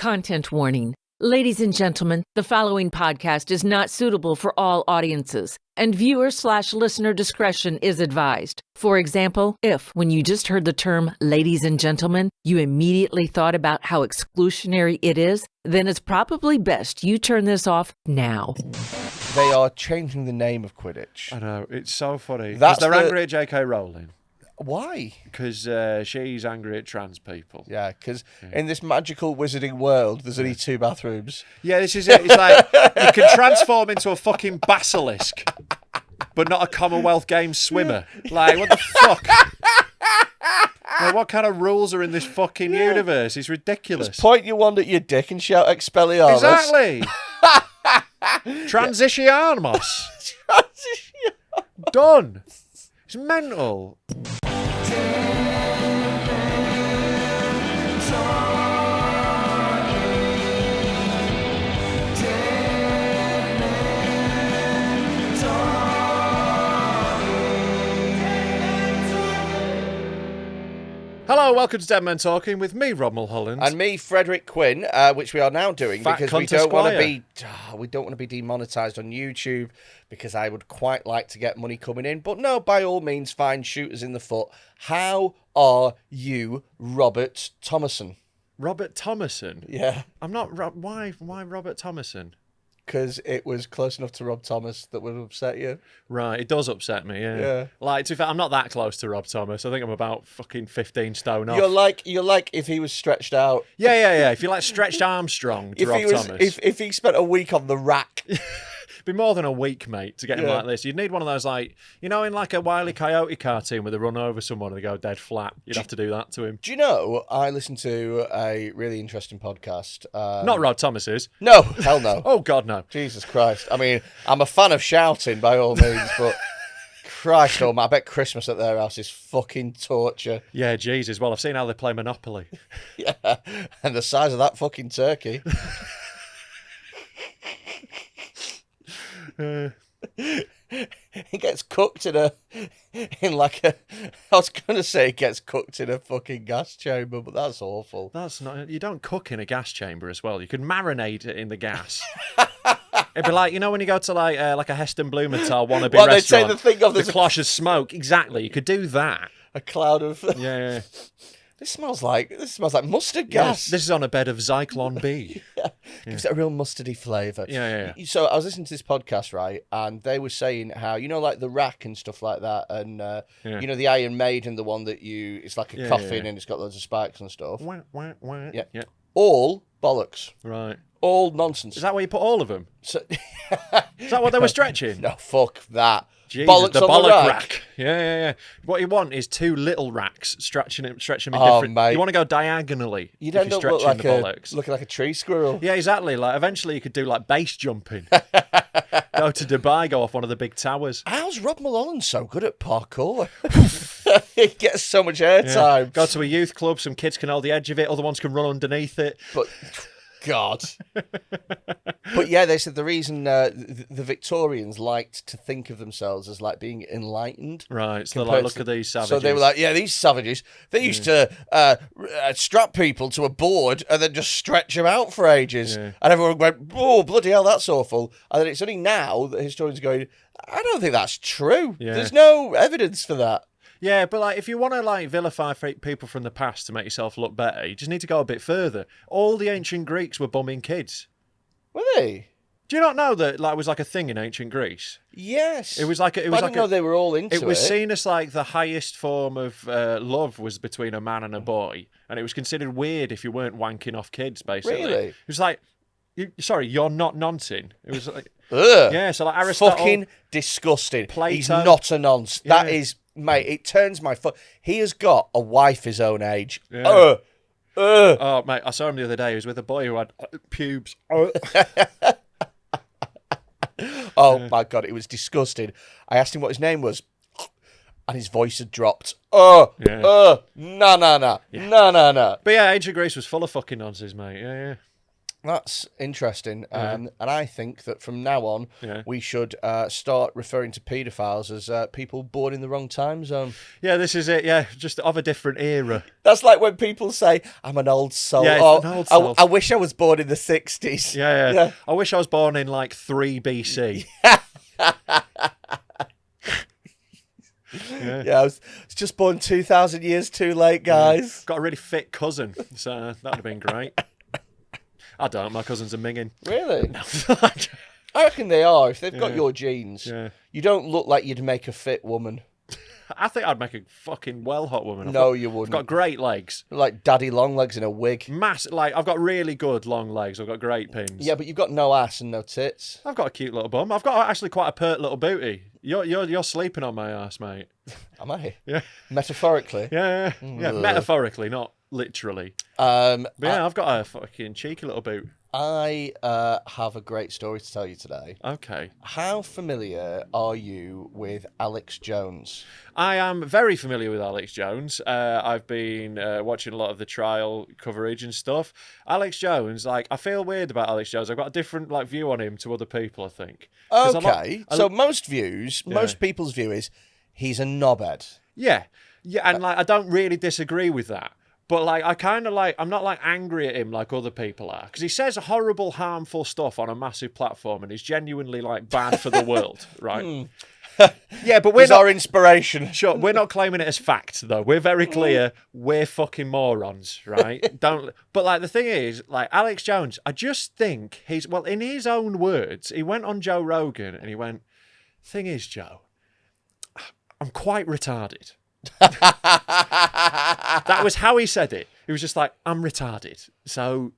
Content warning. Ladies and gentlemen, the following podcast is not suitable for all audiences, and viewer/listener discretion is advised. For example, if, when you just heard the term ladies and gentlemen, you immediately thought about how exclusionary it is, then it's probably best you turn this off now. They are changing the name of Quidditch. I know, it's so funny. That's they're angry at J.K. Rowling. Why? Because she's angry at trans people. Yeah, because in this magical wizarding world, there's only 2 bathrooms. Yeah, this is it. It's like, you can transform into a fucking basilisk, but not a Commonwealth Games swimmer. Like, what the fuck? Like, what kind of rules are in this fucking universe? It's ridiculous. Just point your wand at your dick and shout Expelliarmus. Exactly. Transitionamos. Done. It's mental. Hello, welcome to Dead Men Talking with me, Rob Mulholland, and me, Freddy Quinne, which we are now doing Fat because we cunt don't want to Esquire. be demonetized on YouTube, because I would quite like to get money coming in. But no, by all means, fine, shoot us in the foot. How are you, Robert Thomason? Robert Thomason? Yeah, I'm not. Why Robert Thomason? because it was close enough to Rob Thomas that would upset you. Right, it does upset me, yeah. Yeah. Like, to be fair, I'm not that close to Rob Thomas. I think I'm about fucking 15 stone off. You're like if he was stretched out. Yeah. If you like stretched Armstrong to Rob Thomas. If he spent a week on the rack. Be more than a week, mate, to get him like this. You'd need one of those, like, you know, in like a Wile E. Coyote cartoon where they run over someone and they go dead flat. You'd have to do that to him. Do you know, I listened to a really interesting podcast. Not Rob Thomas's. No, hell no. Oh, God, no. Jesus Christ. I mean, I'm a fan of shouting by all means, but Christ, oh man, I bet Christmas at their house is fucking torture. Yeah, Jesus. Well, I've seen how they play Monopoly. Yeah, and the size of that fucking turkey. It gets cooked in I was going to say it gets cooked in a fucking gas chamber, but that's awful. That's not, you don't cook in a gas chamber as well. You could marinate it in the gas. It'd be like, you know, when you go to like a Heston Blumenthal wannabe Well, restaurant, they take the thing off, the cloche of smoke. Exactly, you could do that. A cloud of... Yeah. This smells like mustard gas. Yes, this is on a bed of Zyklon B. Yeah. Gives it a real mustardy flavour. Yeah. So I was listening to this podcast, right, and they were saying how, you know, like the rack and stuff like that, and you know, the Iron Maiden, the one that it's like a coffin and it's got loads of spikes and stuff. Yeah. All bollocks. Right. All nonsense. Is that where you put all of them? So... Is that what they were stretching? No, fuck that. Jesus, Bollocks the on the bollock rack. Yeah. What you want is 2 little racks stretching them in Oh, different. mate. You want to go diagonally. You'd if end you're up stretching the bollocks. looking like a tree squirrel. Yeah, exactly. Like eventually you could do like base jumping. Go to Dubai, go off one of the big towers. How's Rob Mulholland so good at parkour? He gets so much airtime. Yeah. Go to a youth club, some kids can hold the edge of it, other ones can run underneath it. But God. But yeah, they said the reason the Victorians liked to think of themselves as like being enlightened. Right, so they're like, look at these savages. So they were like, yeah, these savages, they used to strap people to a board and then just stretch them out for ages. Yeah. And everyone went, oh, bloody hell, that's awful. And then it's only now that historians are going, I don't think that's true. Yeah. There's no evidence for that. Yeah, but like if you want to like vilify people from the past to make yourself look better, you just need to go a bit further. All the ancient Greeks were bumming kids. Were they? Do you not know that like was like a thing in ancient Greece? Yes. It was like I didn't know they were all into it. It was seen as like the highest form of love was between a man and a boy, and it was considered weird if you weren't wanking off kids. Basically, Really? It was like, you're not nonting. It was like, ugh. Yeah, so like Aristotle, fucking disgusting. Plato. He's not a nonce. Yeah. That is, mate. It turns my foot. He has got a wife his own age. Yeah. Oh mate, I saw him the other day. He was with a boy who had pubes. Oh my God, it was disgusting. I asked him what his name was, and his voice had dropped. No. But yeah, ancient Greece was full of fucking nonsense, mate. Yeah. That's interesting. And I think that from now on, we should start referring to paedophiles as people born in the wrong time zone. Yeah, this is it. Yeah, just of a different era. That's like when people say, I'm an old soul. Yeah, or, an old soul. I wish I was born in the 60s. Yeah. I wish I was born in like 3 BC. Yeah, I was just born 2,000 years too late, guys. Got a really fit cousin, so that would have been great. I don't. My cousins are minging. Really? I reckon they are. If they've got your genes, you don't look like you'd make a fit woman. I think I'd make a fucking well-hot woman. You wouldn't. I've got great legs. Like daddy long legs in a wig. I've got really good long legs. I've got great pins. Yeah, but you've got no ass and no tits. I've got a cute little bum. I've got actually quite a pert little booty. You're sleeping on my ass, mate. Am I? Yeah. Metaphorically? Yeah. Metaphorically, not literally. But yeah, I've got a fucking cheeky little boot. I have a great story to tell you today. Okay. How familiar are you with Alex Jones? I am very familiar with Alex Jones. I've been watching a lot of the trial coverage and stuff. Alex Jones, I feel weird about Alex Jones. I've got a different view on him to other people, I think. Okay. So most people's view is he's a knobhead. Yeah, and I don't really disagree with that. But I kind of I'm not angry at him like other people are, because he says horrible, harmful stuff on a massive platform, and he's genuinely bad for the world, right? Yeah, but He's our inspiration. Sure, we're not claiming it as fact though. We're very clear. We're fucking morons, right? But the thing is, Alex Jones, I just think in his own words, he went on Joe Rogan and he went, "Thing is, Joe, I'm quite retarded." That was how he said it. He was just I'm retarded. So,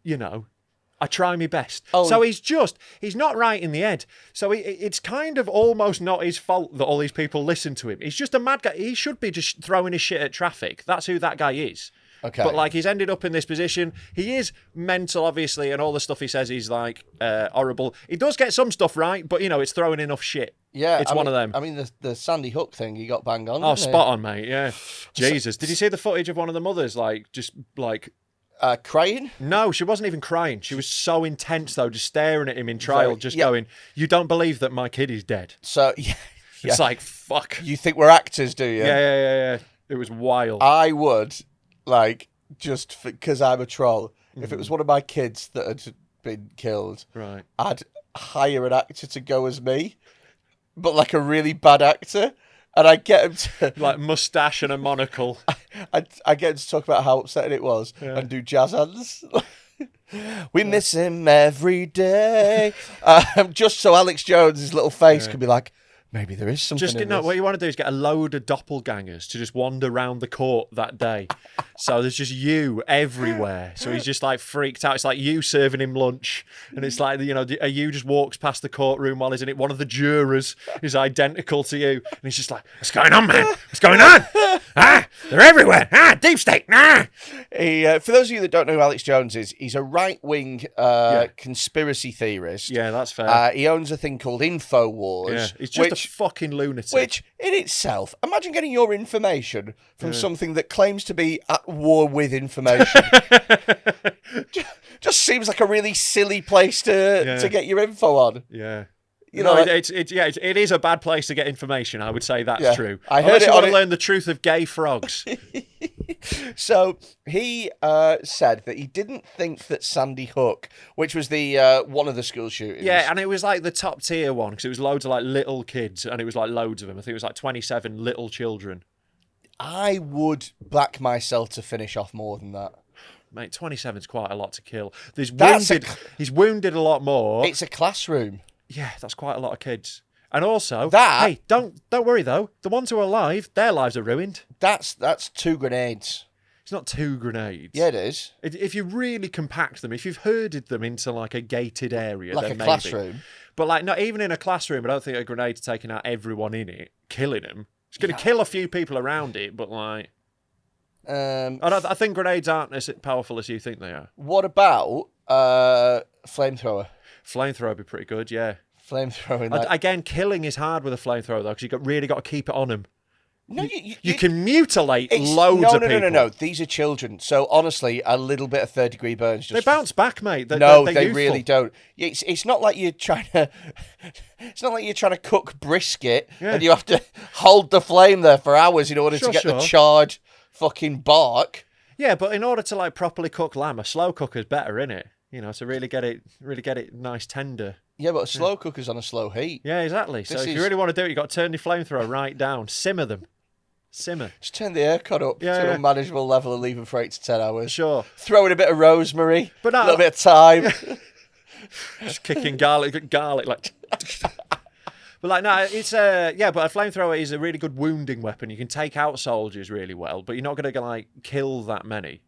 I try my best. Oh. So he's not right in the head. So it's kind of almost not his fault that all these people listen to him. He's just a mad guy. He should be just throwing his shit at traffic. That's who that guy is. Okay. But he's ended up in this position. He is mental, obviously, and all the stuff he says is horrible. He does get some stuff right, but it's throwing enough shit. Yeah, it's one of them. I mean, the Sandy Hook thing, he got banged on. Oh, spot on, mate. Yeah. Jesus, did you see the footage of one of the mothers? Crying? No, she wasn't even crying. She was so intense though, just staring at him in trial, going, "You don't believe that my kid is dead." So it's fuck. You think we're actors, do you? Yeah. It was wild. I would just because I'm a troll. If it was one of my kids that had been killed, right, I'd hire an actor to go as me, but a really bad actor, and I get him to mustache and a monocle. I get him to talk about how upsetting it was and do jazz hands. We miss him every day, just so Alex Jones' little face could be maybe there is something. What you want to do is get a load of doppelgangers to just wander around the court that day. So there's just you everywhere. So he's just freaked out. It's you serving him lunch, and it's you just walks past the courtroom while he's in it. One of the jurors is identical to you, and he's just "What's going on, man? What's going on? They're everywhere. Deep state. For those of you that don't know who Alex Jones is, he's a right-wing conspiracy theorist. Yeah, that's fair. He owns a thing called InfoWars. Yeah, he's just a fucking lunatic. Which, in itself, imagine getting your information from something that claims to be at war with information. Just seems like a really silly place to get your info on. Yeah. It is a bad place to get information. I would say that's true. I heard you want to learn the truth of gay frogs. So he said that he didn't think that Sandy Hook, which was the one of the school shootings. Yeah, and it was the top tier one because it was loads of little kids, and it was loads of them. I think it was 27 little children. I would back myself to finish off more than that. Mate, 27's quite a lot to kill. He's wounded a lot more. It's a classroom. Yeah, that's quite a lot of kids. And also, that... Hey, don't worry though. The ones who are alive, their lives are ruined. That's 2 grenades. It's not 2 grenades. Yeah, it is. If you really compact them, if you've herded them into a gated area, then maybe. Classroom. But not even in a classroom, I don't think a grenade's taking out everyone in it, killing them. It's going to kill a few people around it, but I think grenades aren't as powerful as you think they are. What about flamethrower? Flamethrower would be pretty good, yeah. Flamethrowing. Again, killing is hard with a flamethrower though, because you've really got to keep it on them. No, you can mutilate loads of people. No. These are children. So honestly, a little bit of third-degree burns. They bounce back, mate. They're they youthful. really don't. It's not like you're trying to. It's not like you're trying to cook brisket and you have to hold the flame there for hours in order to get the charred fucking bark. Yeah, but in order to like properly cook lamb, a slow cooker's better, innit? You know, to really get it nice tender. Yeah, but a slow cooker's on a slow heat. Yeah, exactly. So if you really want to do it, you've got to turn your flamethrower right down. Simmer them. Just turn the aircon up to a manageable level and leave them for 8 to 10 hours. Sure. Throw in a bit of rosemary, but a little bit of thyme. Just kicking garlic like. But like no, it's but a flamethrower is a really good wounding weapon. You can take out soldiers really well, but you're not going to like kill that many.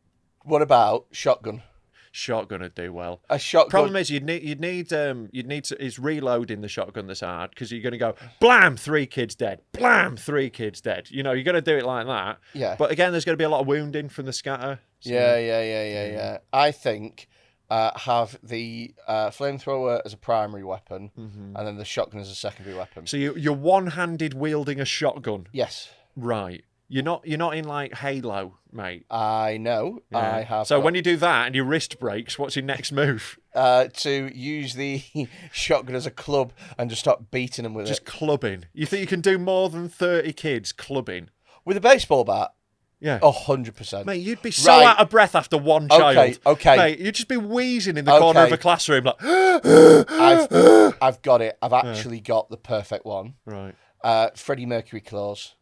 What about shotgun? Shotgun would do well. A shotgun. Problem is, you'd need to. It's reloading the shotgun that's hard because you're going to go blam, 3 kids dead, blam, 3 kids dead. You know, you're going to do it like that. Yeah. But again, there's going to be a lot of wounding from the scatter. So. Yeah. I think have the flamethrower as a primary weapon, and then the shotgun as a secondary weapon. So you're one-handed wielding a shotgun. Yes. Right. You're not in like Halo, mate. I know. Yeah. I have. So when you do that and your wrist breaks, what's your next move? To use the shotgun as a club and just start beating them with it. Just clubbing. You think you can do more than 30 kids clubbing? With a baseball bat? Yeah. 100%. Mate, you'd be so out of breath after one child. Okay. Mate, you'd just be wheezing in the corner of a classroom like... I've got it. I've actually got the perfect one. Right. Freddie Mercury claws.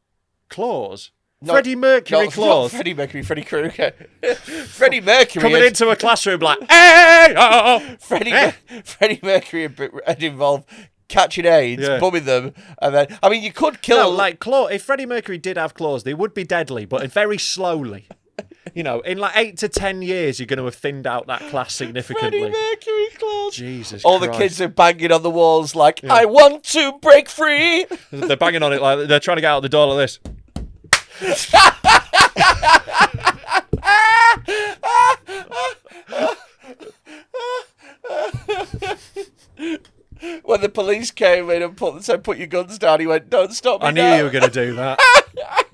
Claws? Freddie Mercury claws? Not Freddie Mercury, Freddie Krueger. Freddie Mercury... Coming into a classroom like... Hey, oh! Freddie Mercury had involved catching AIDS, bumming them, and then... I mean, you could kill... No, like, if Freddie Mercury did have claws, they would be deadly, but very slowly. You know, in like 8 to 10 years, you're going to have thinned out that class significantly. Freddie Mercury claws. Jesus All Christ. the kids are banging on the walls like, I want to break free. They're banging on it like they're trying to get out the door like this. When the police came in and said, put your guns down, he went, don't stop me I knew now. you were going to do that.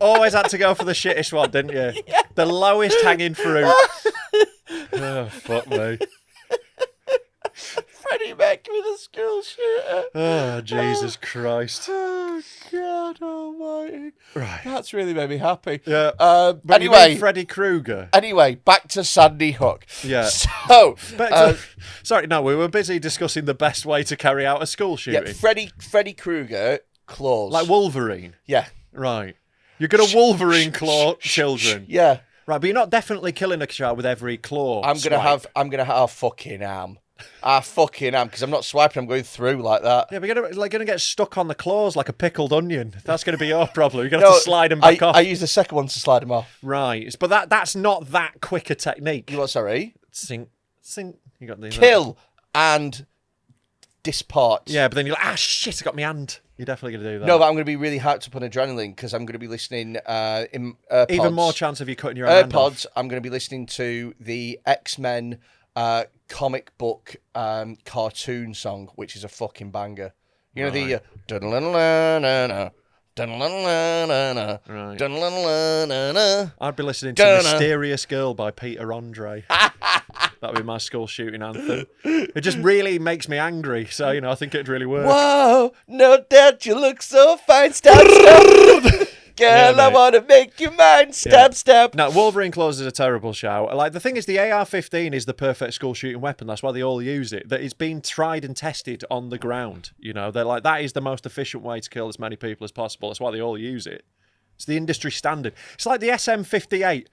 Always had to go for the shittest one, didn't you? Yeah. The lowest hanging fruit. Oh, fuck me. Freddie Mercury, the school shooter. Oh, Jesus Christ. Oh, God almighty. Right. That's really made me happy. Yeah. But anyway. Freddy Krueger. Anyway, back to Sandy Hook. Yeah. So. Sorry, no, we were busy discussing the best way to carry out a school shooting. Yeah, Freddy Krueger claws. Like Wolverine. Yeah. Right. You're going to Wolverine claw children. Yeah. Right, but you're not definitely killing a child with every claw. I'm gonna have fucking am. Because I'm not swiping, I'm going through like that. Yeah, but you're gonna get stuck on the claws like a pickled onion. That's gonna be your problem. You're gonna have to slide them back off. I use the second one to slide them off. Right. But that's not that quick a technique. You what, sorry? Sink. You got the kill and dispart. Yeah, but then you're like, shit, I got my hand. You're definitely going to do that. No, but I'm going to be really hyped up on adrenaline because I'm going to be listening in AirPods. Even more chance of you cutting your hand off. AirPods, I'm going to be listening to the X-Men comic book cartoon song, which is a fucking banger. You know, the... Right. I'd be listening to Mysterious Girl by Peter Andre. That'd be my school shooting anthem. It just really makes me angry, so, I think it'd really work. Whoa, no doubt you look so fine. Stop. Girl, yeah, I want to make you mine. Stop. No, Wolverine claws is a terrible shout. Like, the thing is, the AR-15 is the perfect school shooting weapon. That's why they all use it. That it's been tried and tested on the ground. They're like, that is the most efficient way to kill as many people as possible. That's why they all use it. It's the industry standard. It's like the SM-58.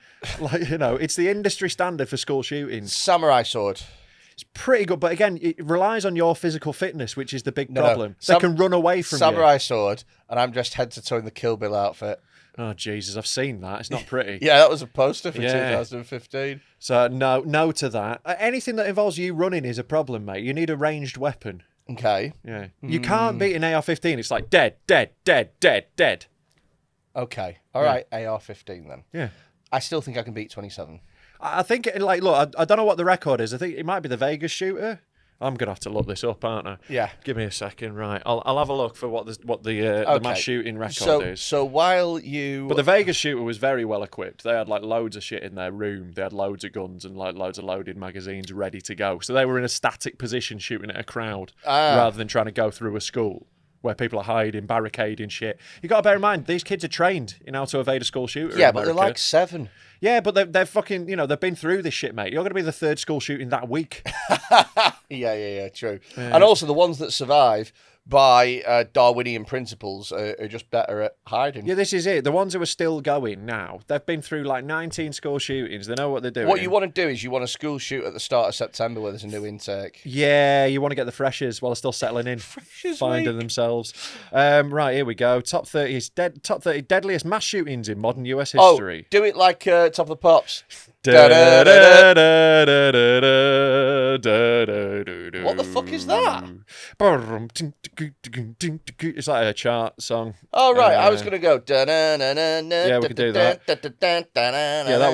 It's the industry standard for school shootings. Samurai sword. It's pretty good, but again, it relies on your physical fitness, which is the big problem. They can run away from Samurai sword, and I'm dressed head to toe in the Kill Bill outfit. Oh, Jesus, I've seen that. It's not pretty. Yeah, that was a poster for 2015. So, no to that. Anything that involves you running is a problem, mate. You need a ranged weapon. Okay. Yeah. You can't beat an AR-15. It's like dead, dead, dead, dead, dead. Okay. All right. AR-15 then. Yeah. I still think I can beat 27. I think, look, I don't know what the record is. I think it might be the Vegas shooter. I'm gonna have to look this up, aren't I? Yeah. Give me a second. Right, I'll have a look for what the mass shooting record is. So while you, but the Vegas shooter was very well equipped. They had like loads of shit in their room. They had loads of guns and like loads of loaded magazines ready to go. So they were in a static position shooting at a crowd rather than trying to go through a school where people are hiding, barricading shit. You got to bear in mind these kids are trained in how to evade a school shooter. Yeah, but they're like 7. Yeah, but they're fucking, they've been through this shit, mate. You're going to be the 3rd school shooting that week. Yeah, true. Yeah. And also the ones that survive by Darwinian principles are just better at hiding. Yeah, this is it. The ones who are still going now, they've been through like 19 school shootings. They know what they're doing. What you want to do is you want a school shoot at the start of September where there's a new intake. Yeah, you want to get the freshers while they're still settling in, finding themselves. Right, here we go. Top 30 deadliest mass shootings in modern US history. Oh, do it like Top of the Pops. What the fuck is that? It's like a chart song. Oh right, I was gonna go. Yeah, we could do that. Yeah,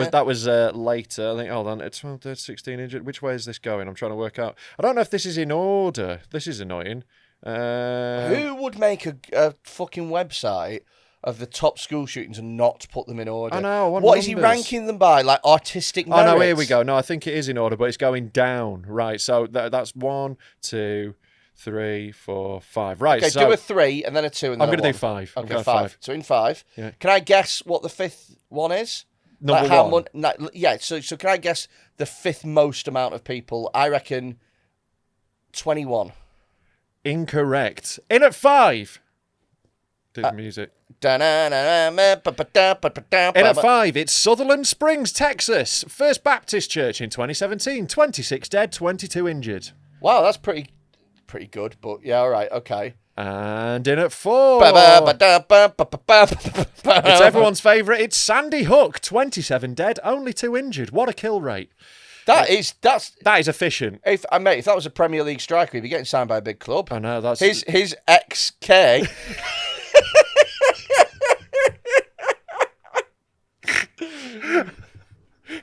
that was later. I think. Hold on, it's 12, 13, 16 injured. Which way is this going? I'm trying to work out. I don't know if this is in order. This is annoying. Who would make a fucking website of the top school shootings and not put them in order? I know. What is he ranking them by? Like artistic merits? Oh no, here we go. No, I think it is in order, but it's going down. Right, so that's 1, 2, 3, 4, 5. Right, okay, so do a 3 and then a 2 and then I'm going to do 5. Okay, 5. So in 5. Yeah. Can I guess what the 5th one is? Number like 1. Yeah, so can I guess the 5th most amount of people? I reckon 21. Incorrect. In at 5. Do the music. In at 5, it's Sutherland Springs, Texas. First Baptist Church in 2017. 26 dead, 22 injured. Wow, that's pretty good, but yeah, all right, okay. And in at 4, it's everyone's favourite. It's Sandy Hook, 27 dead, only 2 injured. What a kill rate. That is efficient. If that was a Premier League striker, he'd be getting signed by a big club. I know, that's his XK.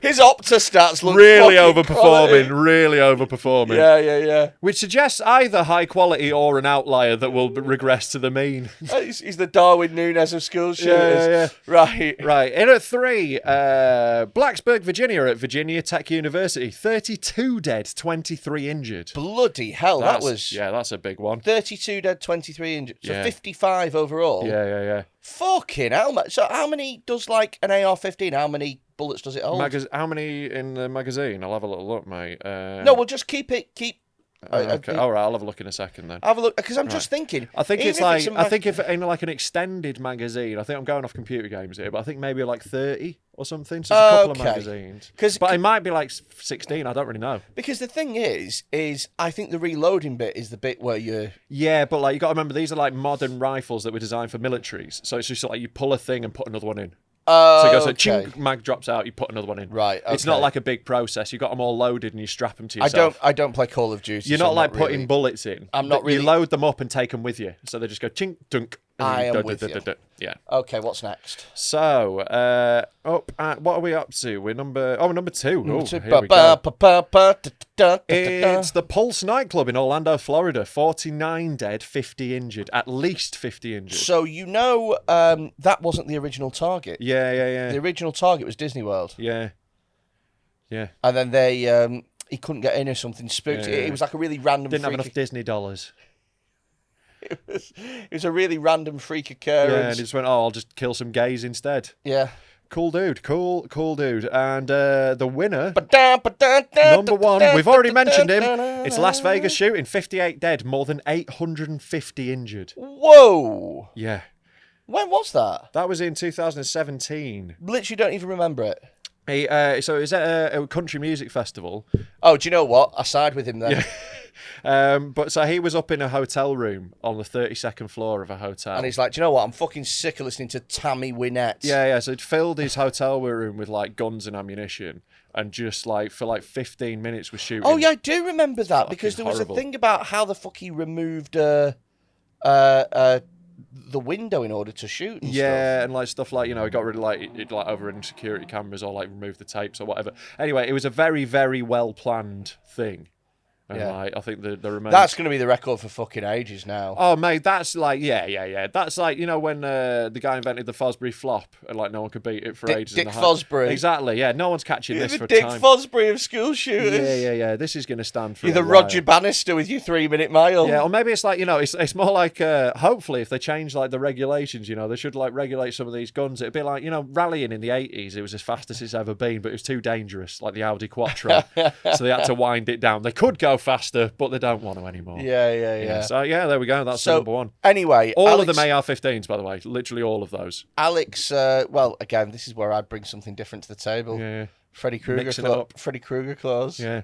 His Opta stats look really overperforming. Yeah. Which suggests either high quality or an outlier that will regress to the mean. He's the Darwin Núñez of school shooters. Yeah. Right. In at 3, Blacksburg, Virginia at Virginia Tech University. 32 dead, 23 injured. Bloody hell, that's a big one. 32 dead, 23 injured. So 55 overall. Yeah. Fucking hell, man. So how many does like an AR-15? How many bullets does it hold? How many in the magazine? I'll have a little look, mate. No, we'll just keep. Okay. All right, I'll have a look in a second then. Have a look, because I'm just thinking. I think if in like an extended magazine, I think I'm going off computer games here, but I think maybe like 30 or something. So it's a couple of magazines. But it might be like 16. I don't really know. Because the thing is I think the reloading bit is the bit where you. Yeah, but like you got to remember these are like modern rifles that were designed for militaries. So it's just like you pull a thing and put another one in. So it goes like, chink, mag drops out, you put another one in. Right, okay. It's not like a big process. You've got them all loaded and you strap them to yourself. I don't play Call of Duty. You're not like putting bullets in. I'm not really. You load them up and take them with you. So they just go chink, dunk. I am with you. Yeah. Okay, what's next? So, what are we up to? We're number 2. Number 2. Here we go. It's the Pulse nightclub in Orlando, Florida. 49 dead, 50 injured. At least 50 injured. So that wasn't the original target. Yeah. The original target was Disney World. Yeah. And then he couldn't get in or something spooked. Yeah. It was like a really random. Didn't have enough Disney dollars. It was a really random freak occurrence. Yeah, and he just went, I'll just kill some gays instead. Yeah. Cool dude. And the winner, number 1, we've already mentioned him. It's Las Vegas shooting, 58 dead, more than 850 injured. Whoa. Yeah. When was that? That was in 2017. Literally don't even remember it. So it was at a country music festival. Oh, do you know what? I side with him then. Yeah. But so he was up in a hotel room on the 32nd floor of a hotel. And he's like, do you know what? I'm fucking sick of listening to Tammy Wynette. Yeah. So he'd filled his hotel room with like guns and ammunition and just like for like 15 minutes was shooting. Oh, yeah, I do remember that because there was a thing about how the fuck he removed the window in order to shoot and stuff. And like stuff like, he got rid of like overridden security cameras or like removed the tapes or whatever. Anyway, it was a very, very well planned thing. And like, I think the remains... That's going to be the record for fucking ages now. Oh, mate, that's like, yeah. That's like, you know, when the guy invented the Fosbury flop and like no one could beat it for ages. Dick Fosbury. Exactly, yeah. No one's catching this for Dick time. Fosbury of school shooters. Yeah. This is going to stand for You're the while. Roger Bannister with your 3-minute mile. Yeah, or maybe it's like, you know, it's more like, hopefully if they change like the regulations, you know, they should like regulate some of these guns. It'd be like, you know, rallying in the 80s, it was as fast as it's ever been, but it was too dangerous, like the Audi Quattro. So they had to wind it down. They could go faster, but they don't want to anymore. Yeah. So yeah, there we go. That's the number one. Anyway, all Alex, of them AR-15s, by the way. Literally all of those. Alex, well, again, this is where I bring something different to the table. Yeah. Freddy Krueger claws. Yeah.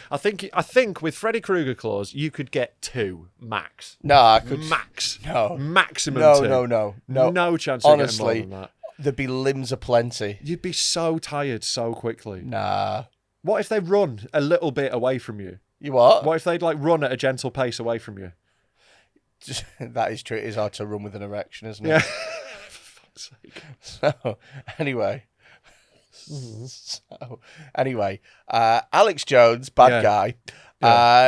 I think with Freddy Krueger claws, you could get 2 max. No, I could max. No, maximum. No. No chance. Honestly, of getting more than that. There'd be limbs aplenty. You'd be so tired so quickly. Nah. What if they run a little bit away from you? You what? What if they'd like run at a gentle pace away from you? That is true. It is hard to run with an erection, isn't it? Yeah. For fuck's sake. So, anyway, Alex Jones, bad guy.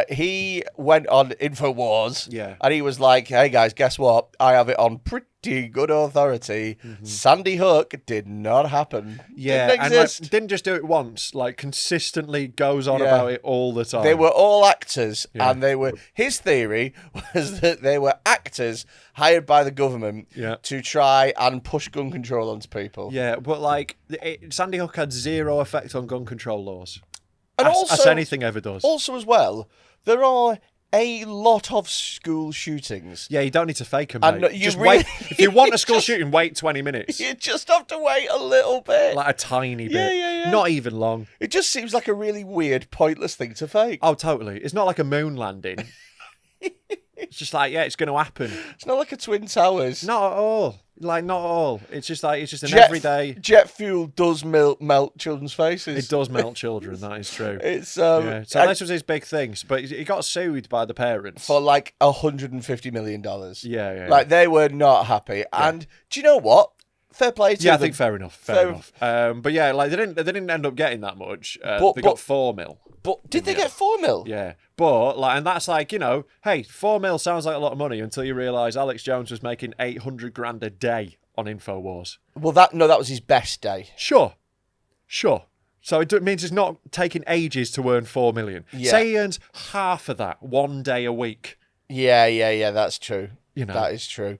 He went on InfoWars, and he was like, "Hey guys, guess what? I have it on pretty good authority. Sandy Hook did not happen. Didn't exist. And like, didn't just do it once. Like consistently goes on about it all the time. They were all actors, and they were. His theory was that they were actors hired by the government to try and push gun control onto people. Yeah, but like Sandy Hook had zero effect on gun control laws. And as anything ever does. Also, as well, there are a lot of school shootings. Yeah, you don't need to fake them, And mate. you Just really- wait. If you want a school shooting, wait 20 minutes. You just have to wait a little bit. Like a tiny bit. Yeah. Not even long. It just seems like a really weird, pointless thing to fake. Oh, totally. It's not like a moon landing. It's just like, it's going to happen. It's not like a Twin Towers. Not at all. Like, not at all. It's just like, it's just an everyday... Jet fuel does melt children's faces. It does melt children, that is true. It's So this was his big thing. But he got sued by the parents. for like $150 million. Yeah. Like, they were not happy. And do you know what? Fair play to them. I think fair enough. Fair enough. But yeah, like they didn't end up getting that much. They got 4 mil. But did they get 4 mil? Yeah, but like, and that's like, you know, hey, 4 mil sounds like a lot of money until you realise Alex Jones was making 800 grand a day on InfoWars. Well, that was his best day. Sure. So it means it's not taking ages to earn 4 million. Yeah. Say he earns half of that 1 day a week. Yeah. That's true. You know, that is true.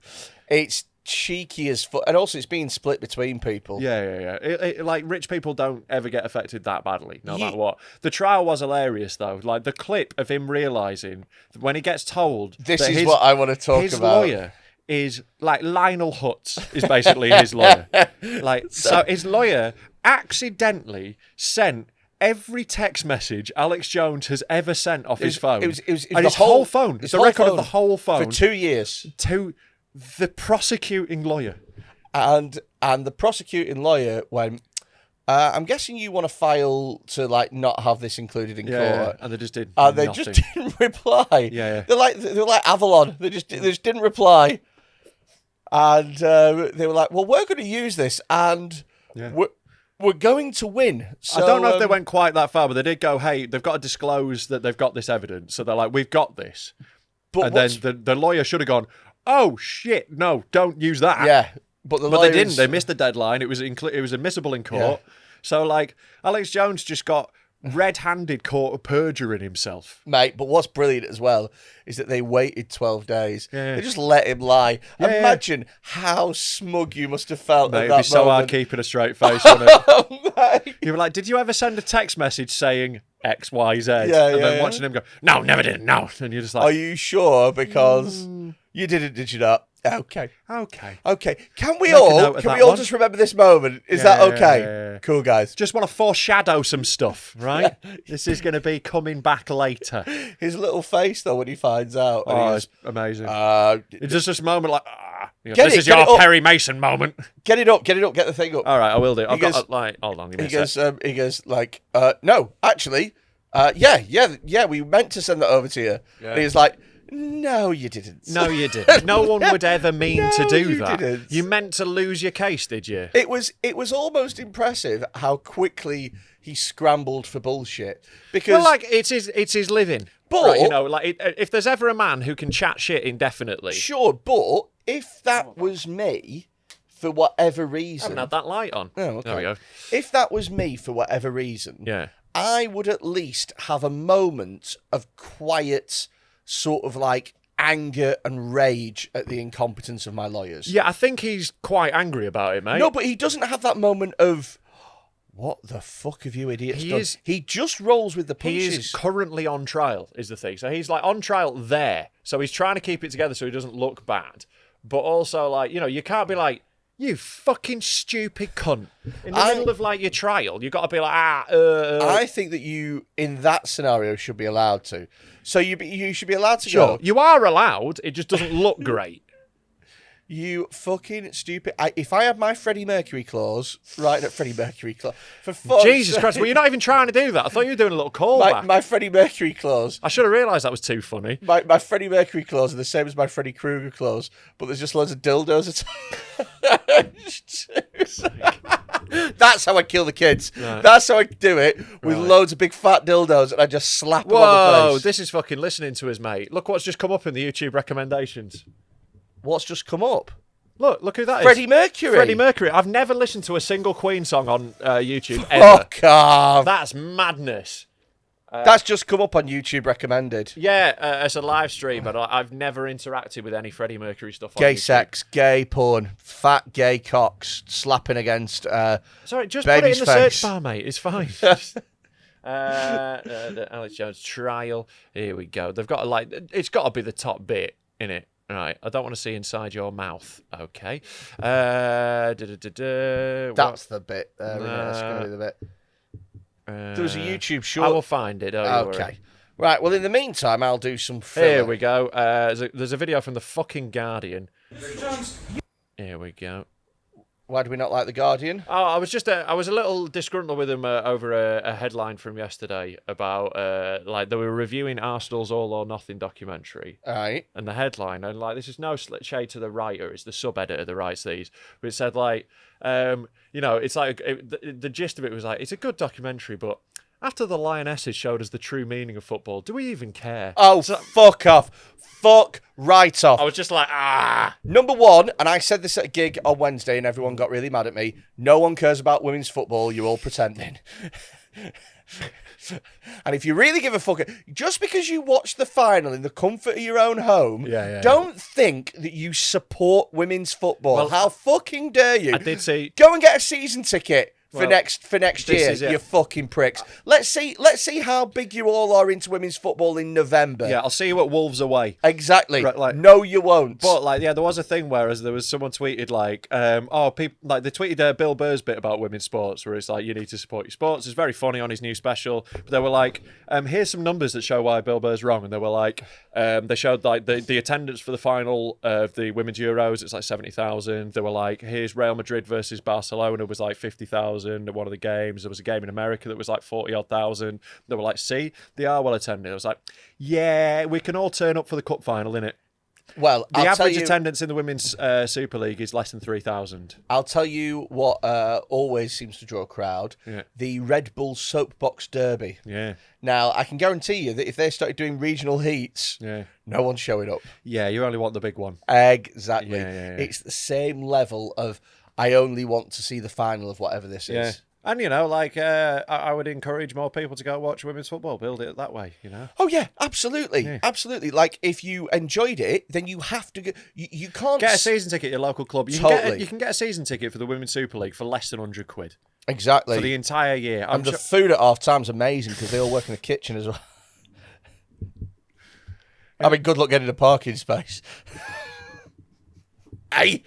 It's cheeky as fuck, and also it's being split between people. Yeah. Like rich people don't ever get affected that badly, no matter what. The trial was hilarious though. Like the clip of him realising when he gets told This is what I want to talk his about. lawyer is like Lionel Hutz is basically his lawyer. Like so his lawyer accidentally sent every text message Alex Jones has ever sent off his phone. It was and his whole phone. It's a record of the whole phone for 2 years to the prosecuting lawyer. And the prosecuting lawyer went, I'm guessing you want to file to like not have this included in court. And they just did. They just didn't reply. Yeah. They're like Avalon. They just didn't reply. And they were like, well, we're going to use this, and we're going to win. So, I don't know if they went quite that far, but they did go, hey, they've got to disclose that they've got this evidence. So they're like, we've got this. But and then the lawyer should have gone, oh shit, no, don't use that. Yeah, but they didn't. They missed the deadline. It was admissible in court. Yeah. So like Alex Jones just got red-handed caught of perjuring himself, mate. But what's brilliant as well is that they waited 12 days. Yeah. They just let him lie. Yeah. Imagine how smug you must have felt. Mate, at it'd that be so hard moment. keeping a straight face, wouldn't it? Oh, mate. You were like, did you ever send a text message saying X, Y, Z? Yeah, and then yeah. watching him go, no, never did, no. And you're just like, Are you sure? Because you didn't, did you not? Okay. Can we Make a all note of that one. just remember this moment? Is that okay? Yeah. Cool, guys. just want to foreshadow some stuff, right? This is going to be coming back later. His little face though when he finds out. and he Oh, goes, it's amazing. It's It's just this moment like, Get this it, is get your it up. Perry Mason moment. get it up, get the thing up. All right, I will do. I've goes- got like, hold on, give me He a sec. goes like, no, actually, yeah, we meant to send that over to you. Yeah. And he's like, no, you didn't. No, you didn't. No one would ever mean to No, do you that. didn't. You meant to lose your case, did you? It was almost impressive how quickly he scrambled for bullshit. Because well, like it's his living. But right, you know, like if there's ever a man who can chat shit indefinitely, sure. But if that was me, for whatever reason, I haven't had that light on. Oh, okay. There we go. If that was me, for whatever reason, Yeah. I would at least have a moment of quiet, sort of like anger and rage at the incompetence of my lawyers. Yeah, I think he's quite angry about it, mate. No, but he doesn't have that moment of, what the fuck have you idiots done? He just rolls with the punches. He is currently on trial, is the thing. So he's like on trial there. So he's trying to keep it together so he doesn't look bad. But also, like, you know, you can't be like, you fucking stupid cunt. In the middle of, like, your trial, you've got to be like, I think that you, in that scenario, should be allowed to. So you should be allowed to Sure, go. you are allowed. It just doesn't look great. You fucking stupid. If I had my Freddie Mercury clause, right at Freddie Mercury clause, for fuck's Jesus sake. Christ, well, you're not even trying to do that. I thought you were doing a little callback. My Freddie Mercury clause. I should have realised that was too funny. My Freddie Mercury clause are the same as my Freddy Krueger clause, but there's just loads of dildos attached. That's how I kill the kids. Right. That's how I do it, with loads of big fat dildos, and I just slap them on the face. This is fucking listening to us, mate. Look what's just come up in the YouTube recommendations. What's just come up? Look who that Freddie is. Mercury. Freddie Mercury. I've never listened to a single Queen song on YouTube ever. Fuck off. That's madness. That's just come up on YouTube recommended. Yeah, as a live stream, but I've never interacted with any Freddie Mercury stuff on Gay YouTube. sex, gay porn, fat gay cocks slapping against Sorry, just baby's put it in the face. search bar, mate. It's fine. The Alex Jones trial. Here we go. They've got it's got to be the top bit, innit? Right, I don't want to see inside your mouth. Okay. That's the bit. That's going to be the bit. There was a YouTube short. I will find it. Okay. Right, well, in the meantime, I'll do some filler. Here we go. There's a video from the fucking Guardian. Here we go. Why do we not like The Guardian? Oh, I was a little disgruntled with him over a headline from yesterday about they were reviewing Arsenal's All or Nothing documentary. Right. And the headline, and this is no shade to the writer, it's the sub-editor that writes these, but it said it's like the gist of it was like, it's a good documentary, but after the Lionesses showed us the true meaning of football, do we even care? Oh, fuck off. Fuck right off. I was just like, Number one, and I said this at a gig on Wednesday and everyone got really mad at me, no one cares about women's football, you're all pretending. And if you really give a fuck, just because you watch the final in the comfort of your own home, don't think that you support women's football. Well, how fucking dare you? I did see... Go and get a season ticket. For next year, you fucking pricks. Let's see how big you all are into women's football in November. Yeah, I'll see you at Wolves away. Exactly. Right, no, you won't. But there was a thing where there was someone tweeted people they tweeted Bill Burr's bit about women's sports, where it's like, you need to support your sports. It's very funny on his new special. But they were like, here's some numbers that show why Bill Burr's wrong, and they were like, they showed like the attendance for the final of the women's Euros. It's like 70,000. They were like, here's Real Madrid versus Barcelona was like 50,000. At one of the games. There was a game in America that was like 40,000. They were like, see, they are well attended. I was like, yeah, we can all turn up for the cup final, innit? Well, the average attendance in the women's Super League is less than 3,000. I'll tell you what always seems to draw a crowd. Yeah. The Red Bull Soapbox Derby. Yeah. Now, I can guarantee you that if they started doing regional heats, no one's showing up. Yeah, you only want the big one. Exactly. Yeah. It's the same level of, I only want to see the final of whatever this is. And, I would encourage more people to go watch women's football, build it that way, Oh, yeah, absolutely. Yeah. Absolutely. Like, if you enjoyed it, then you have to go. You can't... Get a season ticket at your local club. You can get a season ticket for the Women's Super League for less than £100. Exactly. For the entire year. And the food at half-time's amazing because they all work in the kitchen as well. I mean, good luck getting a parking space. Hey,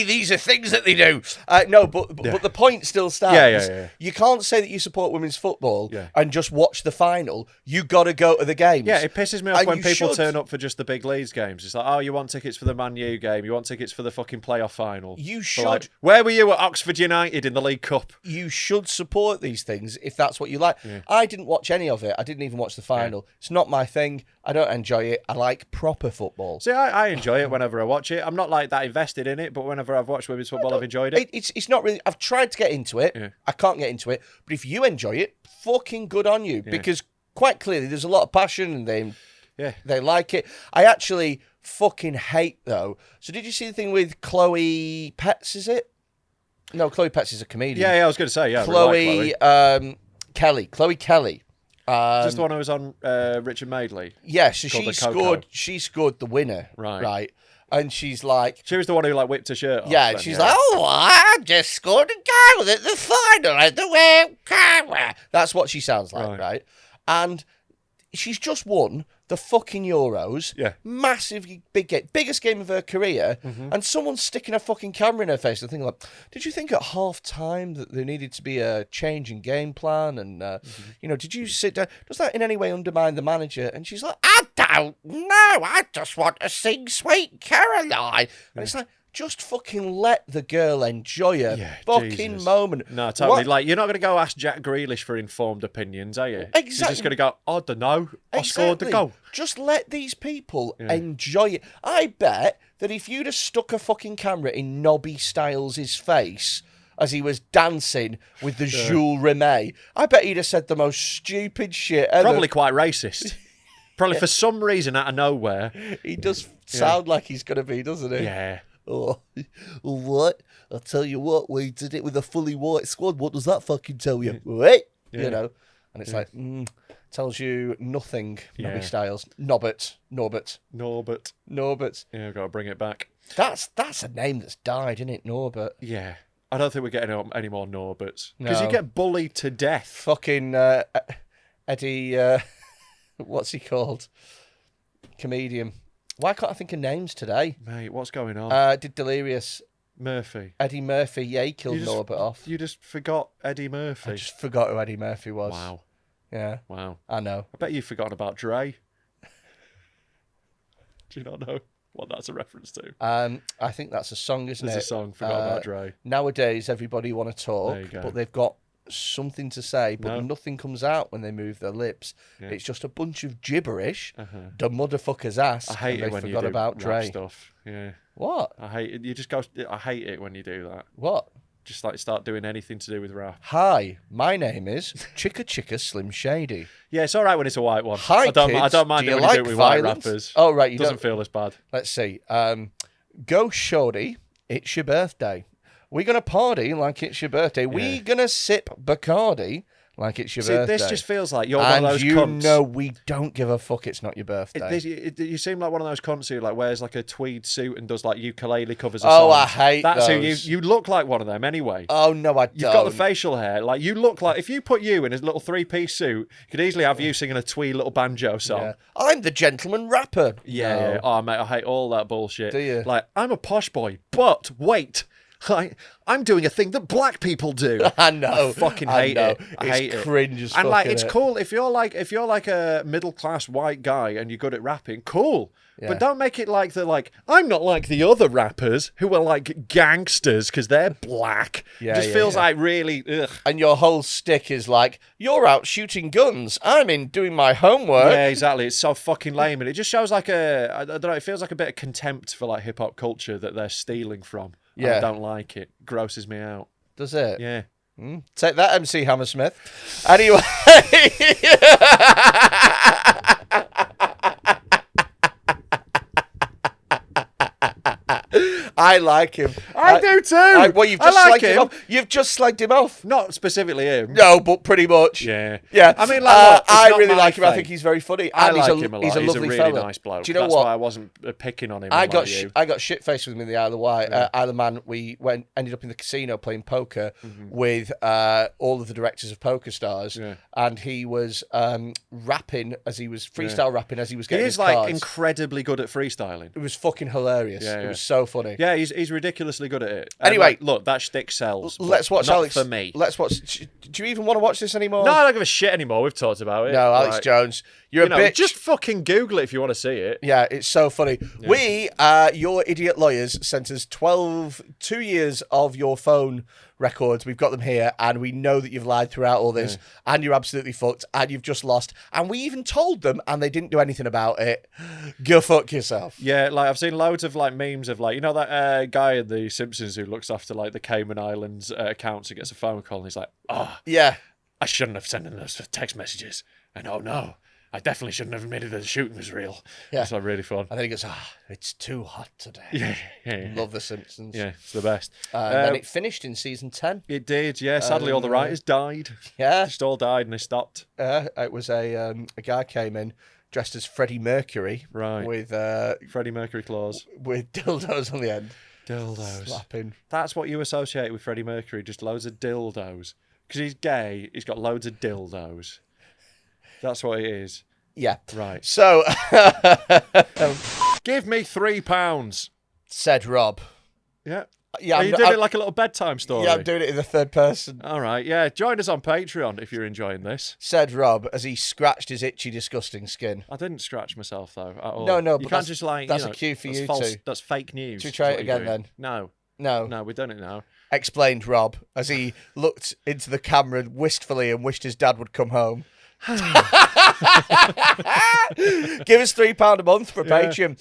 these are things that they do. No, but the point still stands. Yeah. You can't say that you support women's football and just watch the final. You got to go to the games. Yeah, it pisses me off when people turn up for just the big Leeds games. It's like, oh, you want tickets for the Man U game. You want tickets for the fucking playoff final. You should. Like, where were you at Oxford United in the League Cup? You should support these things if that's what you like. Yeah. I didn't watch any of it. I didn't even watch the final. Yeah. It's not my thing. I don't enjoy it. I like proper football. See, I enjoy it whenever I watch it. I'm not like that invested in it, but whenever I've watched women's football, I've enjoyed it. It's not really. I've tried to get into it. Yeah. I can't get into it. But if you enjoy it, fucking good on you, because quite clearly there's a lot of passion and they like it. I actually fucking hate though. So did you see the thing with Chloe Petts? Is it? No, Chloe Petts is a comedian. Yeah, I was going to say Chloe, Chloe Kelly. Just the one who was on Richard Madeley. Yeah, so she scored the winner. Right. And she's like... She was the one who, like, whipped her shirt off. Yeah, she's like, oh, I just scored a goal at the final at the World Cup. That's what she sounds like, right? And she's just won the fucking Euros. Yeah. Massive, big game. Biggest game of her career. And someone's sticking a fucking camera in her face and thinking like, did you think at half time that there needed to be a change in game plan? And, did you sit down? Does that in any way undermine the manager? And she's like, I don't know. I just want to sing Sweet Caroline. And it's like, just fucking let the girl enjoy her fucking moment. No, totally. Like, you're not going to go ask Jack Grealish for informed opinions, are you? Exactly. You're just going to go, I don't know. I scored the goal. Just let these people enjoy it. I bet that if you'd have stuck a fucking camera in Nobby Styles' face as he was dancing with the Jules Rimet, I bet he'd have said the most stupid shit ever. Probably quite racist. Probably for some reason out of nowhere. He does sound like he's going to be, doesn't he? Yeah. Oh, what? I'll tell you what, we did it with a fully white squad. What does that fucking tell you? Right? You know? And it's like, tells you nothing, Nobby Styles. Norbert. Yeah, I've got to bring it back. That's a name that's died, isn't it, Norbert? Yeah. I don't think we're getting any more Norberts. Because you get bullied to death. Fucking Eddie, what's he called? Comedian. Why can't I think of names today? Mate, what's going on? Did Delirious... Murphy. Eddie Murphy, he killed Norbert off. You just forgot Eddie Murphy. I just forgot who Eddie Murphy was. Wow. Yeah. Wow. I know. I bet you've forgotten about Dre. Do you not know what that's a reference to? I think that's a song, isn't it? It's a song, Forgot About Dre. Nowadays, everybody want to talk, but they've got something to say, but nothing comes out when they move their lips. Yeah. It's just a bunch of gibberish. The motherfucker's ass. I hate it when you do about Dre stuff. Yeah. What? I hate it. You just go. I hate it when you do that. What? Just like start doing anything to do with rap. Hi, my name is Chicka Slim Shady. Yeah, it's all right when it's a white one. Hi, I don't mind it when you do it with white rappers. Oh, right. It doesn't feel as bad. Let's see. Go shorty, it's your birthday. We're going to party like it's your birthday. We're going to sip Bacardi like it's your birthday. This just feels like you're one of those cunts. And you know we don't give a fuck it's not your birthday. You seem like one of those cunts who like wears like a tweed suit and does like ukulele covers of songs. Oh, I hate That's those. Who you look like one of them anyway. Oh, no, I don't. You've got the facial hair. Like, you look like, if you put you in a little three-piece suit, you could easily have you singing a twee little banjo song. Yeah. I'm the gentleman rapper. Yeah. Oh, mate, I hate all that bullshit. Do you? Like, I'm a posh boy, but wait. I'm doing a thing that black people do. I know. I fucking hate it. I hate it. Cringe as fuck. And like, it's cool if you're like a middle class white guy and you're good at rapping. Cool. Yeah. But don't make it like I'm not like the other rappers who are like gangsters because they're black. Yeah, just feels like really. Ugh. And your whole stick is like, you're out shooting guns. I'm in doing my homework. Yeah, exactly. It's so fucking lame, and it just shows like I don't know. It feels like a bit of contempt for like hip hop culture that they're stealing from. Yeah, I don't like it. Grosses me out. Does it? Yeah. Take that, MC Hammersmith. Anyway. I like him. I do too. Well, you've just slagged him off. You've just slagged him off. Not specifically him. No, but pretty much. Yeah. Yeah. I mean, like, I really like him. I think he's very funny. I And like him a lot. He's a lovely really fella. nice bloke. Do you know That's what? why I wasn't picking on him. I got shit-faced with him in the Isle of Wight. Isle of Man, we ended up in the casino playing poker with all of the directors of Poker Stars, and he was rapping as he was freestyle rapping as he was getting his cards. He is like incredibly good at freestyling. It was fucking hilarious. It was so funny. Yeah, he's ridiculously good at it. Anyway, look, that shtick sells. Let's watch not Alex. For me. Let's watch. Do you even want to watch this anymore? No, I don't give a shit anymore. We've talked about it. No, Alex Jones, you're a bitch. Just fucking Google it if you want to see it. Yeah, it's so funny. Yeah. We, your idiot lawyers, sent us 2 years of your phone records. We've got them here, and we know that you've lied throughout all this, and you're absolutely fucked, and you've just lost. And we even told them, and they didn't do anything about it. Go fuck yourself. Yeah, like I've seen loads of like memes of like, you know that guy in The Simpsons who looks after like the Cayman Islands accounts who gets a phone call and he's like, oh, Yeah. I shouldn't have sent in those text messages. And oh no, I definitely shouldn't have admitted that the shooting was real. Yeah. It's like really fun. And then he goes, it's too hot today. Yeah. Love The Simpsons. Yeah, it's the best. And then it finished in season 10. It did, yeah. Sadly, all the writers died. Yeah. Just all died and they stopped. It was a guy came in dressed as Freddie Mercury. Right. With Freddie Mercury claws. with dildos on the end. Dildos. Slapping. That's what you associate with Freddie Mercury, just loads of dildos. Because he's gay, he's got loads of dildos. That's what it is. Yeah. Right. So, Give me £3. said Rob. Yeah. Yeah, Oh, you did it like a little bedtime story. Yeah, I'm doing it in the third person. All right, yeah. Join us on Patreon if you're enjoying this. Said Rob as he scratched his itchy, disgusting skin. I didn't scratch myself though at all. No, you but can't that's, just like. that's you know, a cue for that's you false, two. That's fake news. Should we try is it what you're again doing. then? No, No, we've done it now. explained Rob as he looked into the camera wistfully and wished his dad would come home. Give us £3 a month for Patreon.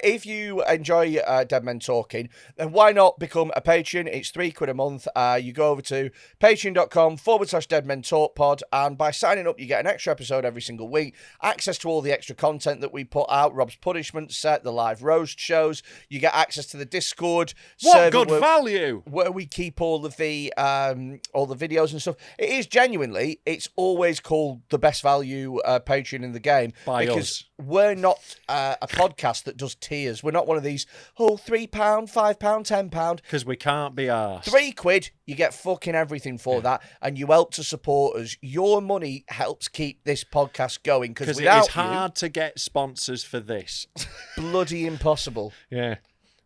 If you enjoy Dead Men Talking, then why not become a patron? It's £3 a month. You go over to patreon.com/Dead Men Talk Pod, and by signing up, you get an extra episode every single week, access to all the extra content that we put out, Rob's punishment set, the live roast shows. You get access to the Discord What server good value! where we keep all of the videos and stuff. It is genuinely, it's always called the best value Patreon in the game By because us. we're not a podcast that does tiers. We're not one of these £3, £5, £10. Because we can't be arsed. £3, you get fucking everything for that, and you help to support us. Your money helps keep this podcast going because Because it without is hard to get sponsors for this. you, bloody impossible. Yeah.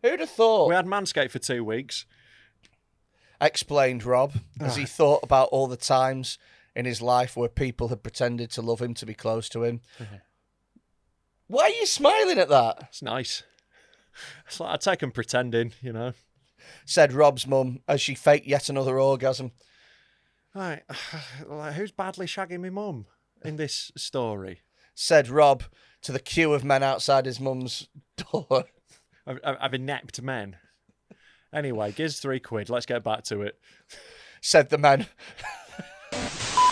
Who'd have thought? We had Manscaped for 2 weeks. Explained Rob as he thought about all the times in his life where people had pretended to love him, to be close to him. Why are you smiling at that? It's nice. It's like I take them pretending, you know. Said Rob's mum as she faked yet another orgasm. Right. Like, who's badly shagging my mum in this story? Said Rob to the queue of men outside his mum's door. I've inept men. Anyway, gives £3. Let's get back to it. Said the man.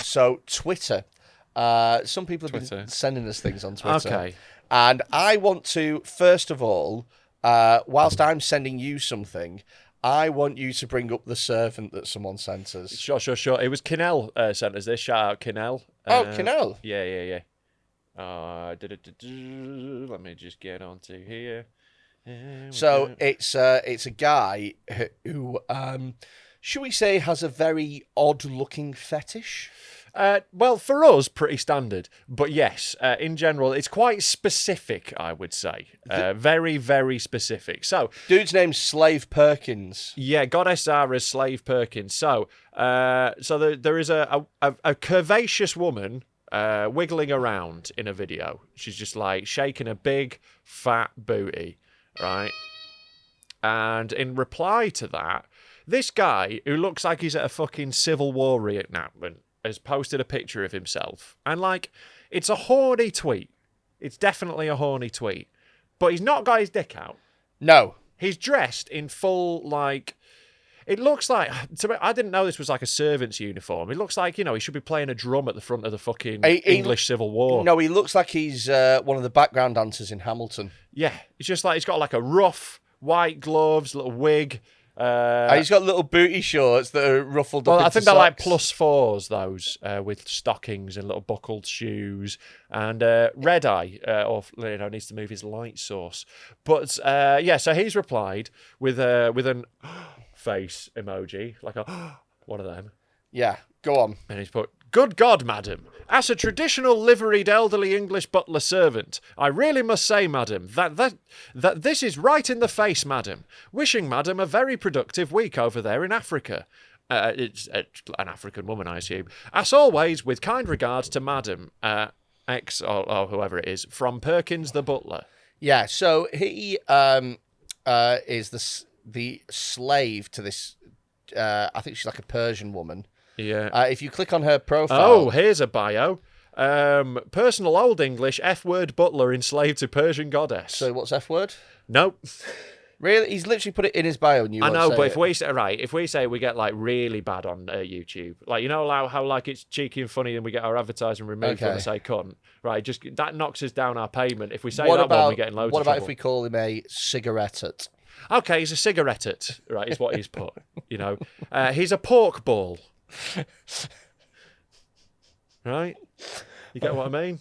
So, Twitter. Some people have been sending us things on Twitter. Okay. And I want to, first of all, whilst I'm sending you something, I want you to bring up the servant that someone sent us. Sure. It was Kinnell sent us this. Shout out Kinnell. Kinnell? Yeah. Let me just get onto here. So it's a guy who, should we say, has a very odd-looking fetish? Well, for us, pretty standard. But yes, in general, it's quite specific, I would say. Very, very specific. So, Dude's name's Slave Perkins. yeah, Goddess Zara's Slave Perkins. So there is a curvaceous woman wiggling around in a video. She's just like shaking a big, fat booty, right? And in reply to that, this guy, who looks like he's at a fucking Civil War reenactment, has posted a picture of himself. And, like, it's a horny tweet. It's definitely a horny tweet. But he's not got his dick out. No. He's dressed in full, like... It looks like... I didn't know this was, like, a servant's uniform. It looks like, you know, he should be playing a drum at the front of the fucking English Civil War. No, he looks like he's one of the background dancers in Hamilton. Yeah. It's just like... He's got, like, a rough, white gloves, little wig... he's got little booty shorts that are ruffled up. Well, I think they're like +4s, those, with stockings and little buckled shoes. And Red Eye, needs to move his light source. But so he's replied with an face emoji, like a one of them. Yeah, go on. And he's put, "Good God, madam, as a traditional liveried elderly English butler servant, I really must say, madam, that this is right in the face, madam. Wishing madam a very productive week over there in Africa." It's an African woman, I assume. "As always, with kind regards to madam, X or whoever it is, from Perkins the Butler." Yeah, so he is the slave to this I think she's like a Persian woman. Yeah. If you click on her profile... Oh, here's a bio. Personal Old English, F-word butler enslaved to Persian goddess. So what's F word? Nope. Really? He's literally put it in his bio and you I won't know, say but it. if we say we get like really bad on YouTube, like, you know how like it's cheeky and funny and we get our advertising removed when we say cunt, right? Just that knocks us down our payment. If we say one, we get in loads of trouble. What about if we call him a cigarette? Okay, he's a cigarette, right, is what he's put, you know. He's a pork ball. Right? You get what I mean?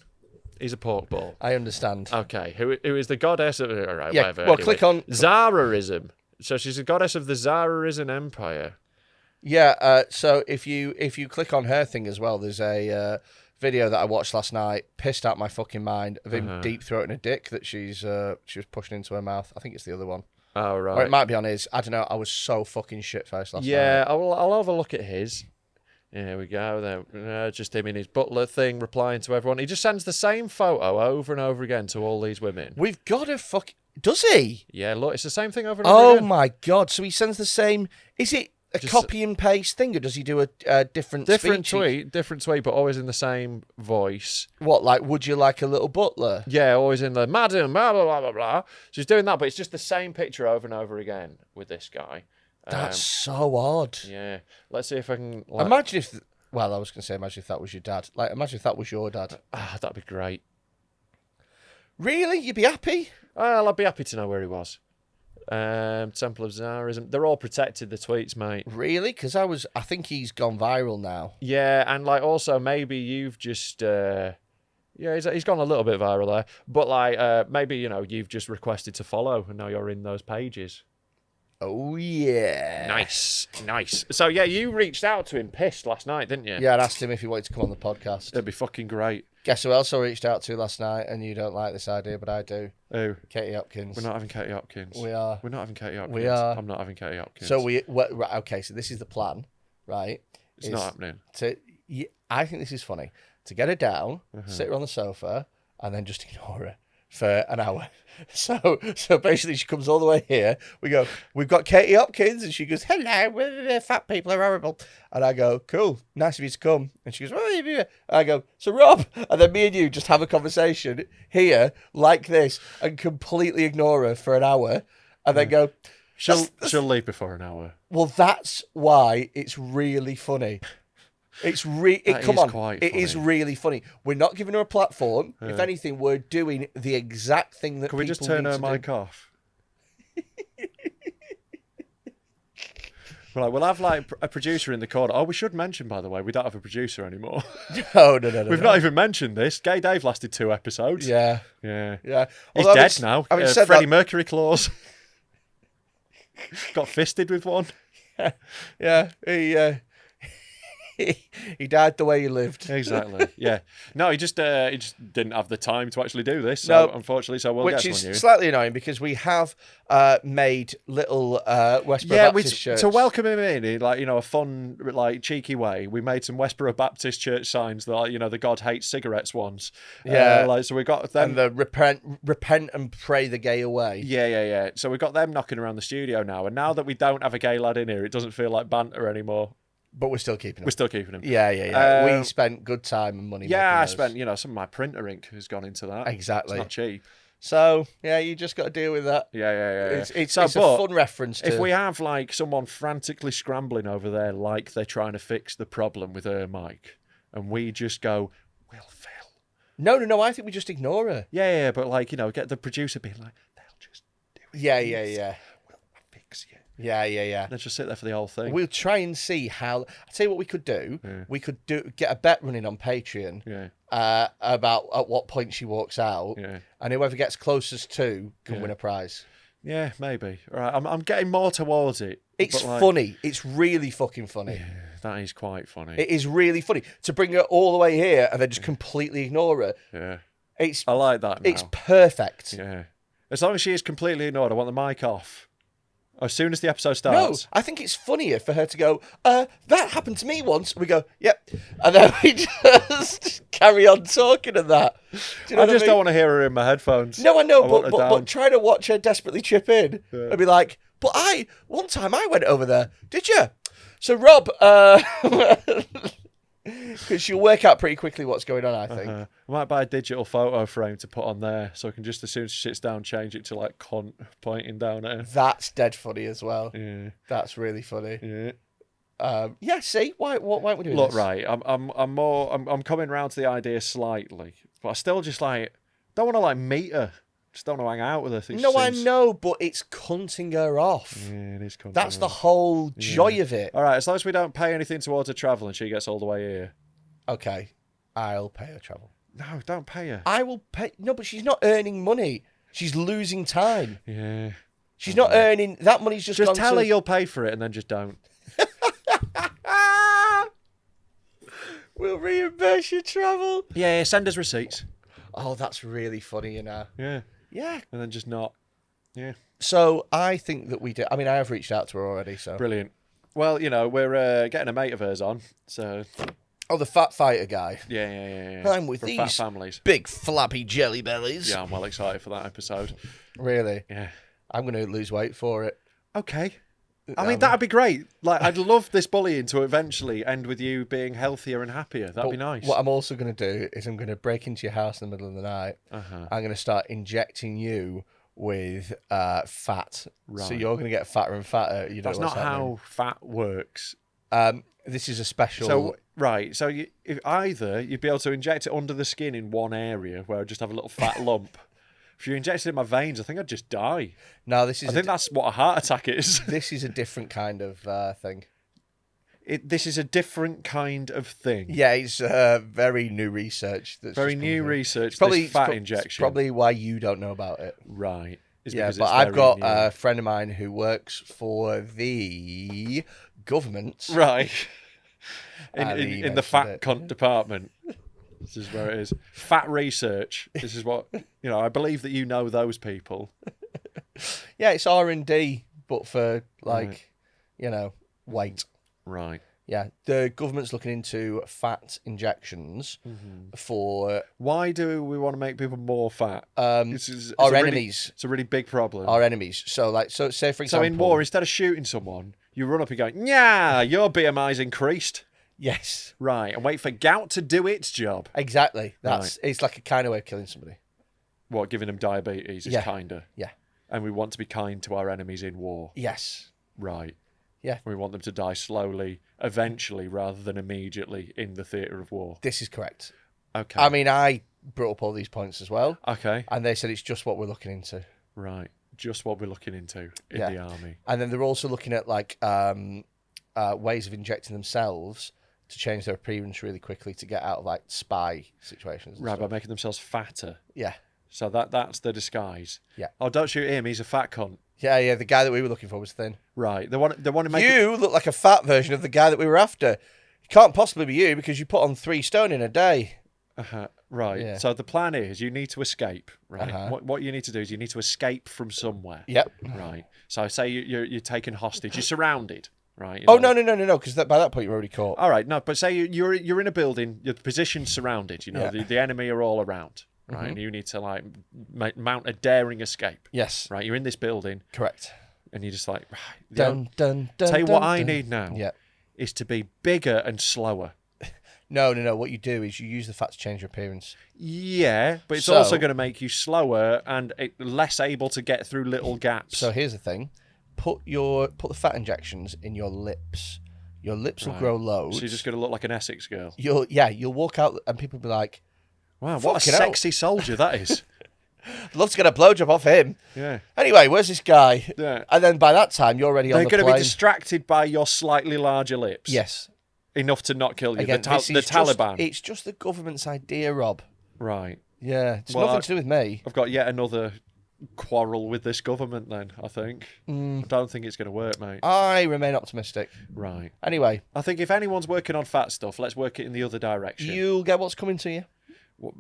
He's a pork ball. I understand. Okay, who is the goddess of... All right, yeah, whatever. well, anyway. click on... Tsarism. So she's a goddess of the Tsarism Empire. Yeah, so if you click on her thing as well, there's a video that I watched last night, pissed out my fucking mind, of him deep throating a dick that she was pushing into her mouth. I think it's the other one. Oh, right. Or it might be on his. I don't know. I was so fucking shit-faced last night. Yeah, I'll have a look at his. Here we go. There, just him in his butler thing, replying to everyone. He just sends the same photo over and over again to all these women. We've got to fuck... Does he? Yeah, look, it's the same thing over and over again. Oh, my God. So he sends the same... Is it a copy and paste thing, or does he do a different tweet, but always in the same voice? What, like, would you like a little butler? Yeah, always in the madam, blah, blah, blah, blah, blah. So he's doing that, but it's just the same picture over and over again with this guy. That's so odd. Yeah. Let's see if I can... Imagine if... Well, I was going to say, imagine if that was your dad. Like, imagine if that was your dad. That'd be great. Really? You'd be happy? Well, I'd be happy to know where he was. Temple of Tsarism. They're all protected, the tweets, mate. Really? Because I think he's gone viral now. Yeah, and like also maybe you've just... yeah, he's gone a little bit viral there. But like maybe, you know, you've just requested to follow and now you're in those pages. Oh, yeah. Nice. So, yeah, you reached out to him pissed last night, didn't you? Yeah, I asked him if he wanted to come on the podcast. It'd be fucking great. Guess who else I reached out to last night, and you don't like this idea, but I do. Who? Katie Hopkins. We're not having Katie Hopkins. We are. We're not having Katie Hopkins. We are. I'm not having Katie Hopkins. So okay, so this is the plan, right? It's not happening. I think this is funny. To get her down, sit her on the sofa, and then just ignore her for an hour. So basically she comes all the way here. We go, we've got Katie Hopkins, and she goes, hello, fat people are horrible. And I go, cool, nice of you to come. And she goes, well, and I go, so Rob, and then me and you just have a conversation here like this and completely ignore her for an hour and then go, she'll leave before an hour. Well, that's why it's really funny. It's It is really funny. We're not giving her a platform. Yeah. If anything, we're doing the exact thing that. Can we just turn her mic off? Right, we'll have like a producer in the corner. Oh, we should mention, by the way, we don't have a producer anymore. No. We've not even mentioned this. Gay Dave lasted 2 episodes. Yeah. He's dead now. Freddie Mercury claws. Got fisted with one. Yeah. He died the way he lived. Exactly. Yeah. No, he just didn't have the time to actually do this. So unfortunately, we'll get someone new. Which is slightly annoying because we have made little Westboro Baptist shirts to welcome him in like, you know, a fun, like cheeky way. We made some Westboro Baptist church signs that, like, you know, the God hates cigarettes ones. Yeah. So we got them. And the repent and pray the gay away. Yeah. So we got them knocking around the studio now. And now that we don't have a gay lad in here, it doesn't feel like banter anymore. But we're still keeping him. We're still keeping him. Yeah. We spent good time and money. Yeah, I spent, you know, some of my printer ink has gone into that. Exactly. It's not cheap. So, yeah, you just got to deal with that. Yeah. It's a fun reference to... If we have, like, someone frantically scrambling over there like they're trying to fix the problem with her mic, and we just go, we'll fill. No, I think we just ignore her. Yeah, but, like, you know, get the producer being like, they'll just do it. Yeah. We'll fix you. Yeah. Let's just sit there for the whole thing. We'll try and see how... I'll tell you what we could do. Yeah. We could get a bet running on Patreon about at what point she walks out. Yeah. And whoever gets closest to can win a prize. Yeah, maybe. All right, I'm getting more towards it. It's funny. It's really fucking funny. Yeah, that is quite funny. It is really funny. To bring her all the way here and then just completely ignore her. Yeah. I like that now. It's perfect. Yeah. As long as she is completely ignored, I want the mic off. As soon as the episode starts. No, I think it's funnier for her to go, that happened to me once. We go, yep. And then we just carry on talking of that. Do you know I don't want to hear her in my headphones. No, I know, but try to watch her desperately chip in and be like, but one time I went over there. Did you? So, Rob, because you'll work out pretty quickly what's going on, I think. I might buy a digital photo frame to put on there so I can just, as soon as she sits down, change it to like cunt pointing down at her. That's dead funny as well. Yeah. That's really funny. Yeah. See, why aren't we doing Look, this? right, I'm coming round to the idea slightly, but I still just like don't want to like meet her. Just don't want to hang out with her. No, I know, but it's cunting her off. Yeah, it is cunting. That's the whole joy of it. All right, as long as we don't pay anything towards her travel and she gets all the way here. Okay, I'll pay her travel. No, don't pay her. I will pay. No, but she's not earning money. She's losing time. Yeah. She's not earning. That money's just gone tell to... her you'll pay for it and then just don't. We'll reimburse your travel. Yeah, send us receipts. Oh, that's really funny, you know. Yeah. Yeah. And then just not. Yeah. So I think that we do. I mean, I have reached out to her already. So brilliant. Well, you know, we're getting a mate of hers on. So. Oh, the fat fighter guy. Yeah. I'm with for these fat families. big flappy jelly bellies. Yeah, I'm well excited for that episode. Really? Yeah. I'm going to lose weight for it. Okay. I mean, that'd be great. Like, I'd love this bullying to eventually end with you being healthier and happier. That'd be nice. What I'm also going to do is I'm going to break into your house in the middle of the night. Uh-huh. I'm going to start injecting you with fat. Right. So you're going to get fatter and fatter. You don't That's know what's not happening. how fat works. This is a special... So, right. So, if either you'd be able to inject it under the skin in one area where I just have a little fat lump. If you injected it in my veins, I think I'd just die. No, this is... I think that's what a heart attack is. This is a different kind of thing. This is a different kind of thing. Yeah, it's very new research. That's Very just new come through. research. Probably This fat it's injection. probably why you don't know about it. Right. Yeah, because but it's I've very got new. a friend of mine who works for the government. Right. And he In the mentioned fat it. cunt department. This is where it is. Fat research. This is what, I believe that you know those people. Yeah, it's R&D, but for weight. Right. Yeah, the government's looking into fat injections for Why do we want to make people more fat? It's our a really- enemies. It's a really big problem. Our enemies. So say for example. So in war, instead of shooting someone, you run up and go, yeah, your BMI's increased. Yes. Right, and wait for gout to do its job. Exactly. It's like a kind of way of killing somebody. What, giving them diabetes is kinder. Yeah. And we want to be kind to our enemies in war. Yes. Right. Yeah. We want them to die slowly, eventually, rather than immediately in the theatre of war. This is correct. Okay. I mean, I brought up all these points as well. Okay. And they said it's just what we're looking into. Right. Just what we're looking into in the army. And then they're also looking at ways of injecting themselves to change their appearance really quickly to get out of spy situations. and Right, by stuff. making themselves fatter. Yeah. So that's the disguise. Yeah. Oh, don't shoot him. He's a fat cunt. Yeah. The guy that we were looking for was thin. Right. They want to make it... You look like a fat version of the guy that we were after. It can't possibly be you because you put on 3 stone in a day. Right. Yeah. So the plan is you need to escape. Right. Uh-huh. What you need to do is you need to escape from somewhere. Yep. Right. So say you're taken hostage. You're surrounded. Right. Oh, no, because by that point you're already caught. All right. No, but say you're in a building. Your position's surrounded. Yeah. The enemy are all around. Right. And you need to mount a daring escape. Yes. Right. You're in this building. Correct. And you're just like, Dun. tell you what dun, I dun. need now. Yeah. Is to be bigger and slower. No. What you do is you use the fat to change your appearance. Yeah, but it's So- also going to make you slower and less able to get through little gaps. So here's the thing: put the fat injections in your lips. Your lips will Right. grow loads. So you're just going to look like an Essex girl. You'll walk out and people will be like, Wow, what a Fucking hell. sexy soldier that is. "I'd love to get a blowjob off him." Yeah. Anyway, where's this guy? Yeah. And then by that time, you're already on They're the going plane. to be distracted by your slightly larger lips. Yes. Enough to not kill you. Again, the this is Taliban. It's just the government's idea, Rob. Right. Yeah, it's Well, nothing to do with me. I've got yet another quarrel with this government then, I think. Mm. I don't think it's going to work, mate. I remain optimistic. Right. Anyway, I think if anyone's working on fat stuff, let's work it in the other direction. you'll get what's coming to you.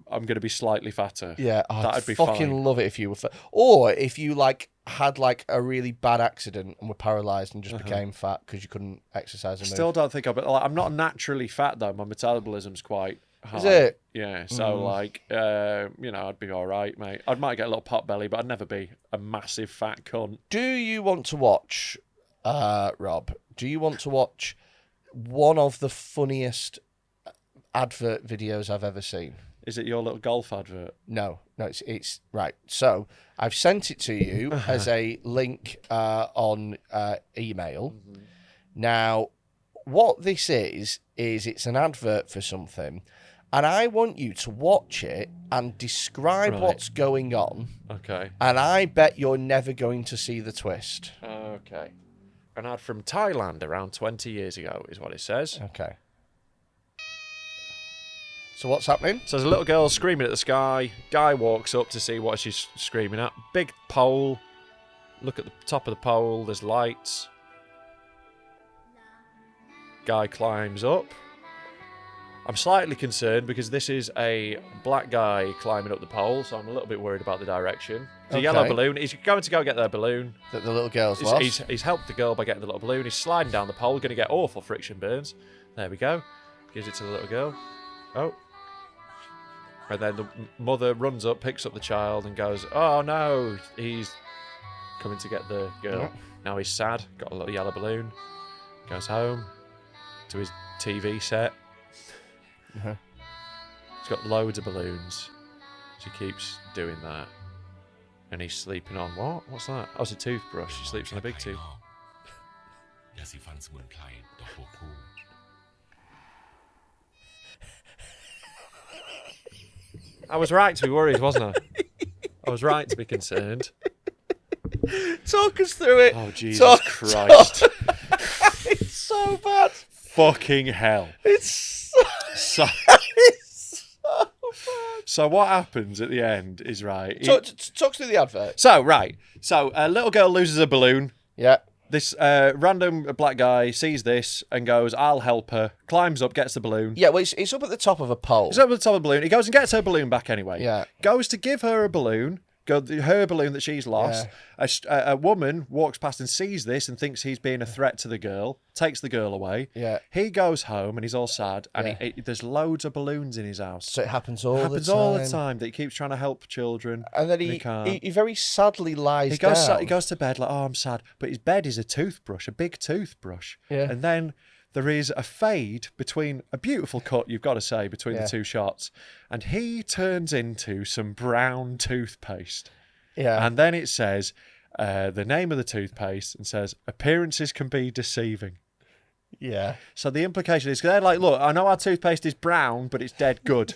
I'm going to be slightly fatter. Yeah, That'd be fucking fine. love it if you were fat. Or if you had a really bad accident and were paralysed and just became fat because you couldn't exercise and move. Still don't think I'm not naturally fat though. My metabolism's quite high. Is it? Yeah. So I'd be all right, mate. I might get a little pot belly, but I'd never be a massive fat cunt. Do you want to watch Rob, do you want to watch one of the funniest advert videos I've ever seen? Is it your little golf advert? No, it's right. So I've sent it to you as a link on email. Mm-hmm. Now, what this is it's an advert for something, and I want you to watch it and describe what's going on. Okay. And I bet you're never going to see the twist. Okay. An ad from Thailand around 20 years ago is what it says. Okay. So what's happening? So there's a little girl screaming at the sky. Guy walks up to see what she's screaming at. Big pole. Look at the top of the pole. There's lights. Guy climbs up. I'm slightly concerned because this is a black guy climbing up the pole, so I'm a little bit worried about the direction. It's a yellow balloon. He's going to go get their balloon. That the little girl's lost. He's helped the girl by getting the little balloon. He's sliding down the pole, going to get awful friction burns. There we go. Gives it to the little girl. Oh. And then the mother runs up, picks up the child, and goes, "Oh no, he's coming to get the girl." Yeah. Now he's sad, got a little yellow balloon. Goes home to his TV set. Uh-huh. He's got loads of balloons. She keeps doing that. And he's sleeping on what? What's that? Oh, it's a toothbrush. He sleeps on a big tooth. I was right to be worried, wasn't I? I was right to be concerned. Talk us through it. Oh, Jesus Christ. It's so bad. Fucking hell. It's so bad. So what happens at the end is Talk through the advert. So a little girl loses a balloon. Yeah. This random black guy sees this and goes, "I'll help her." Climbs up, gets the balloon. Yeah, well, it's up at the top of a pole. It's up at the top of the balloon. He goes and gets her balloon back anyway. Yeah. Goes to give her a balloon. Her balloon that she's lost. Yeah. A woman walks past and sees this and thinks he's being a threat to the girl. Takes the girl away. Yeah. He goes home and he's all sad. And there's loads of balloons in his house. So it happens all the time. It happens all the time that he keeps trying to help children. And then he very sadly lies down. He goes to bed like, "Oh, I'm sad." But his bed is a toothbrush, a big toothbrush. Yeah. And then there is a fade between a beautiful cut, you've got to say, between the two shots. And he turns into some brown toothpaste. Yeah. And then it says the name of the toothpaste and says, "Appearances can be deceiving." Yeah. So the implication is they're like, "Look, I know our toothpaste is brown, but it's dead good."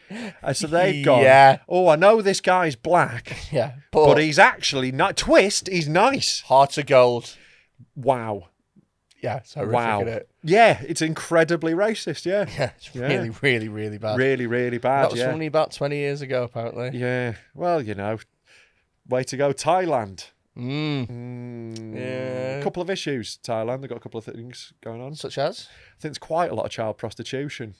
And so they've gone, "Oh, I know this guy's black. Yeah. But he's actually not. Twist, he's nice. Heart of gold." Wow. Yeah, it's horrific, isn't it? Yeah, it's incredibly racist, yeah. Yeah, it's really, really, really bad. Really, really bad, That was only about 20 years ago, apparently. Yeah, well, way to go, Thailand. Yeah. A couple of issues, Thailand. They've got a couple of things going on. Such as? I think there's quite a lot of child prostitution.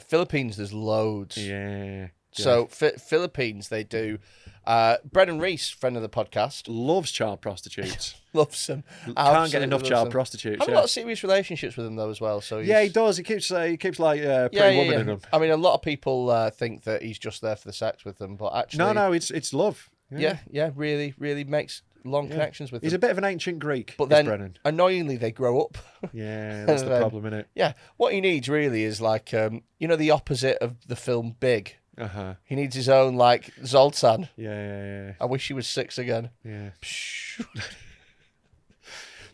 Philippines, there's loads. Yeah. So, Philippines, they do. Brendan Reese, friend of the podcast, loves child prostitutes. Loves them. Can't get enough child prostitutes. I've got serious relationships with them though as well. So he does. He keeps like pretty woman in them. I mean, a lot of people think that he's just there for the sex with them, but actually, no, it's love. Yeah, really, really makes long connections with them. He's a bit of an ancient Greek, but then Brennan. Annoyingly, they grow up. Yeah, that's the problem, isn't it? Yeah, what he needs really is like the opposite of the film Big. Uh-huh. He needs his own, like, Zoltan. Yeah. I wish he was 6 again. Yeah. It's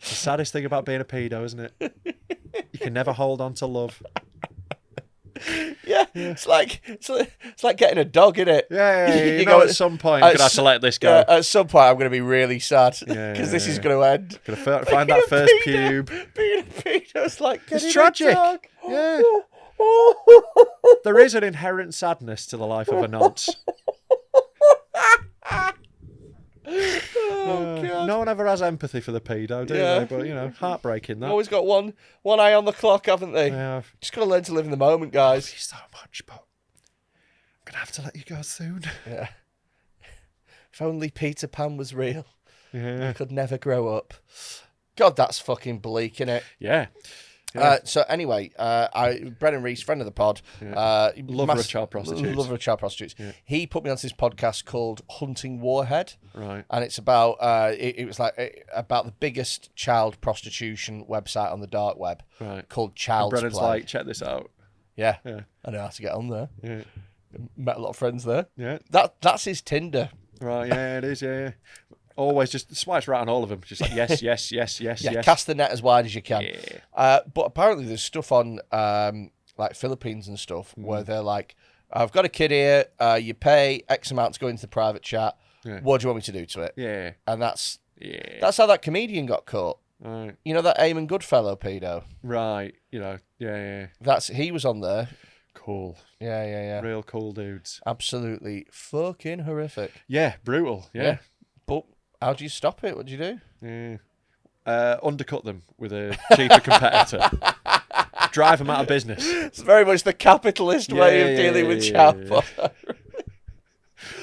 the saddest thing about being a pedo, isn't it? You can never hold on to love. Yeah. It's like getting a dog, isn't it? Yeah. You know, at some point, I'm going to have to let this go. At some point, I'm going to be really sad because this is going to end. Going to find that first pube. Being a pedo is like getting it's tragic. A dog. Yeah. There is an inherent sadness to the life of a nonce. God. No one ever has empathy for the pedo, do they? But, heartbreaking that. Always got one eye on the clock, haven't they? Yeah. Just got to learn to live in the moment, guys. I love you so much, but I'm going to have to let you go soon. Yeah. If only Peter Pan was real. Yeah. I could never grow up. God, that's fucking bleak, innit? Yeah. So anyway, Brennan Reese, friend of the pod, Lover of child prostitutes. Yeah. He put me onto this podcast called Hunting Warhead, right? And it's about it was like about the biggest child prostitution website on the dark web, right? Called Child's Brennan's Play. like, check this out. Yeah, I know how to get on there. Yeah, met a lot of friends there. Yeah, that's his Tinder. Right? Yeah, it is. Yeah. Always just swipes right on all of them. Just like yes. Yeah, cast the net as wide as you can. Yeah. But apparently there's stuff on like Philippines and stuff where they're like, I've got a kid here, you pay X amount to go into the private chat. Yeah. What do you want me to do to it? Yeah. And that's how that comedian got caught. Right. You know that Eamon Goodfellow pedo? Right. You know, yeah. He was on there. Cool. Yeah. Real cool dudes. Absolutely fucking horrific. Yeah, brutal. Yeah. But how do you stop it? What do you do? Yeah. Undercut them with a cheaper competitor. Drive them out of business. It's very much the capitalist way of dealing with child porn.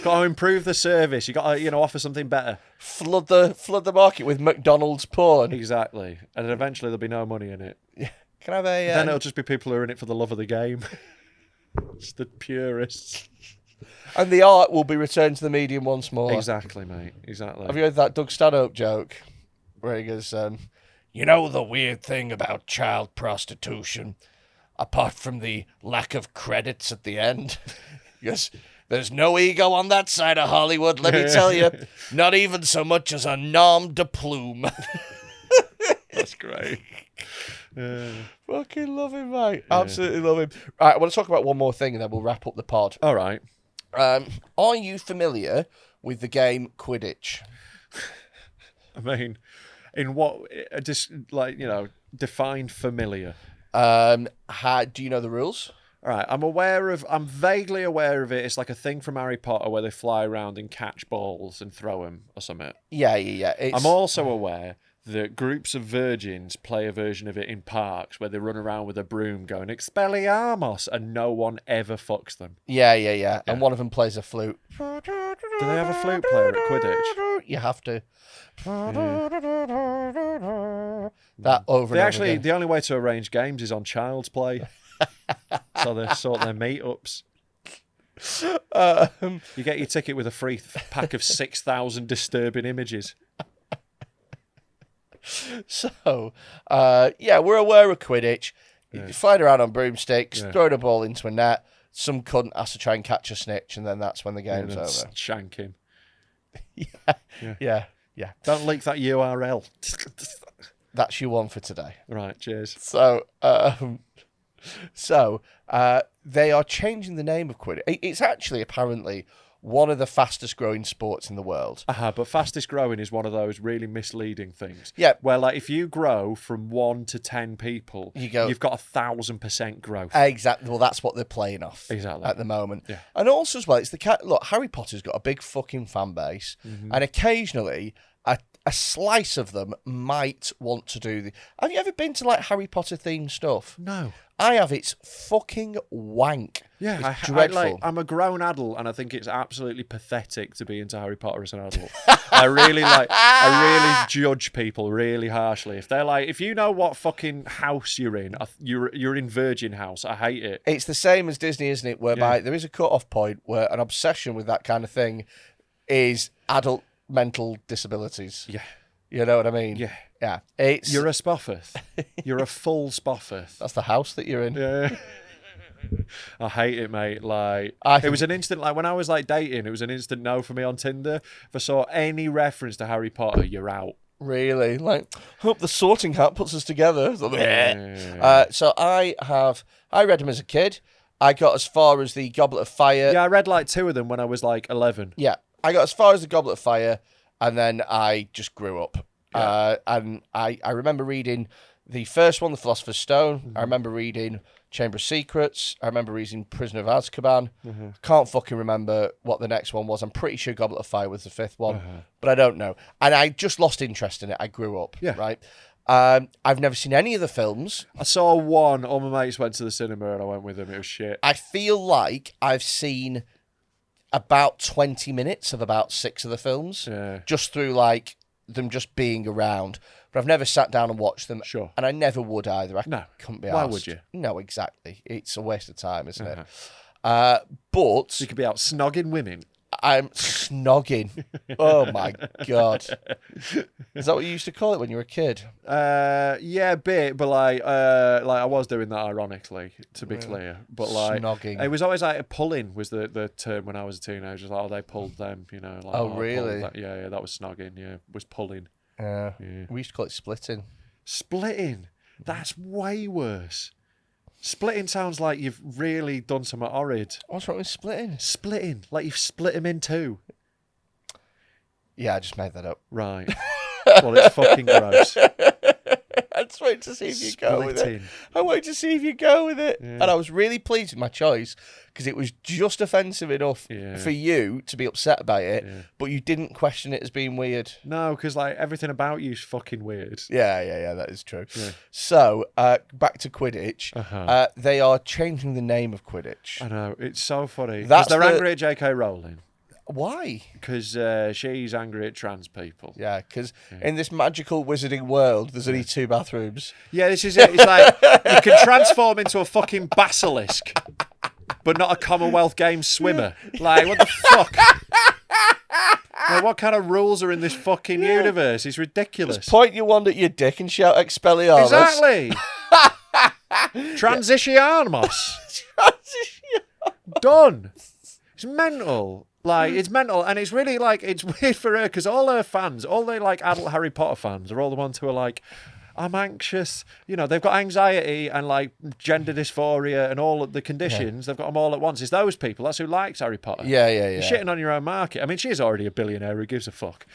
Got to improve the service. You got to, offer something better. Flood the market with McDonald's porn. Exactly. And then eventually there'll be no money in it. Yeah. Can I have a? Then it'll just be people who are in it for the love of the game. It's the purists. And the art will be returned to the medium once more. Exactly, mate. Exactly. Have you heard that Doug Stanhope joke where he goes, you know the weird thing about child prostitution, apart from the lack of credits at the end? Yes, there's no ego on that side of Hollywood, let me tell you. Not even so much as a nom de plume. That's great. Fucking love him, mate. Absolutely love him. Right, I want to talk about one more thing and then we'll wrap up the pod. All right. Are you familiar with the game Quidditch? I mean, in what, just like, define familiar. Do you know the rules? All right, I'm vaguely aware of it. It's like a thing from Harry Potter where they fly around and catch balls and throw them or something. Yeah. I'm also aware that groups of virgins play a version of it in parks where they run around with a broom going Expelliarmus and no one ever fucks them. Yeah. And one of them plays a flute. Do they have a flute player at Quidditch? You have to. That over and over again. The only way to arrange games is on Child's Play. So they sort their meetups. You get your ticket with a free pack of 6,000 disturbing images. So, we're aware of Quidditch. You're flying around on broomsticks, throwing a ball into a net. Some cunt has to try and catch a snitch, and then that's when the game's over. Shank him. Yeah. Don't leak that URL. That's your one for today. Right, cheers. So, they are changing the name of Quidditch. It's actually apparently one of the fastest growing sports in the world. But fastest growing is one of those really misleading things. Yeah. Where, like, if you grow from 1 to 10 people, you've got 1,000% growth. Exactly. Well, that's what they're playing off at the moment. Yeah. And also, as well, it's look, Harry Potter's got a big fucking fan base, and occasionally a slice of them might want to do the. Have you ever been to like Harry Potter themed stuff? No. I have. It's fucking wank. Yeah, it's dreadful. I'm a grown adult, and I think it's absolutely pathetic to be into Harry Potter as an adult. I really judge people really harshly. If they're like, if you know what fucking house you're in, you're in Virgin House. I hate it. It's the same as Disney, isn't it? Whereby there is a cut-off point where an obsession with that kind of thing is adult mental disabilities. Yeah. You know what I mean? Yeah. Yeah. You're a Spofford. You're a full Spofford. That's the house that you're in. Yeah. I hate it, mate. Like, it was an instant, like, when I was, like, dating, it was an instant no for me on Tinder. If I saw any reference to Harry Potter, you're out. Really? Like, hope the sorting hat puts us together. So I read them as a kid. I got as far as the Goblet of Fire. Yeah, I read, like, 2 of them when I was, like, 11. Yeah. I got as far as the Goblet of Fire, and then I just grew up. Yeah. And I remember reading the first one, The Philosopher's Stone. Mm-hmm. I remember reading Chamber of Secrets. I remember reading Prisoner of Azkaban. Mm-hmm. Can't fucking remember what the next one was. I'm pretty sure Goblet of Fire was the 5th one, but I don't know. And I just lost interest in it. I grew up, right? I've never seen any of the films. I saw one. All my mates went to the cinema and I went with them. It was shit. I feel like I've seen about 20 minutes of about 6 of the films, just through like them just being around, but I've never sat down and watched them. Sure. And I never would either. No. Couldn't be Why arsed. would you? No, exactly. It's a waste of time, isn't it? But You could be out snogging women. I'm snogging. Oh my God. Is that what you used to call it when you were a kid? Yeah, a bit, but like I was doing that ironically, to be clear. But like Snogging. it was always like pulling was the term when I was a teenager. Like, they pulled them, you know. Like, Oh, I really? pulled that. Yeah, that was snogging. Yeah, was pulling. Yeah. We used to call it splitting. Splitting. That's way worse. Splitting sounds like you've really done something horrid. What's wrong with splitting? Splitting, like you've split him in two. Yeah, I just made that up. Right. Well, it's fucking gross. I just waited to see if you go with it. Splitting. I waited to see if you go with it. Yeah. And I was really pleased with my choice because it was just offensive enough for you to be upset about it, but you didn't question it as being weird. No, because like everything about you's fucking weird. Yeah, that is true. Yeah. So, back to Quidditch. Uh-huh. They are changing the name of Quidditch. I know, it's so funny. That's They're the- angry at J.K. Rowling Why? because she's angry at trans people. Yeah, because in this magical wizarding world, there's only 2 bathrooms. Yeah, this is it. It's like you can transform into a fucking basilisk, but not a Commonwealth Games swimmer. Like, what the fuck? Like, what kind of rules are in this fucking universe? It's ridiculous. Just point your wand at your dick and shout Expelliarmus. Exactly. Transitionamos. Done. It's mental. Like, it's mental, and it's really like it's weird for her because all her fans, all the like adult Harry Potter fans, are all the ones who are like, I'm anxious. You know, they've got anxiety and like gender dysphoria and all of the conditions. They've got them all at once. It's those people. That's who likes Harry Potter. Yeah. You're shitting on your own market. I mean, she's already a billionaire. Who gives a fuck?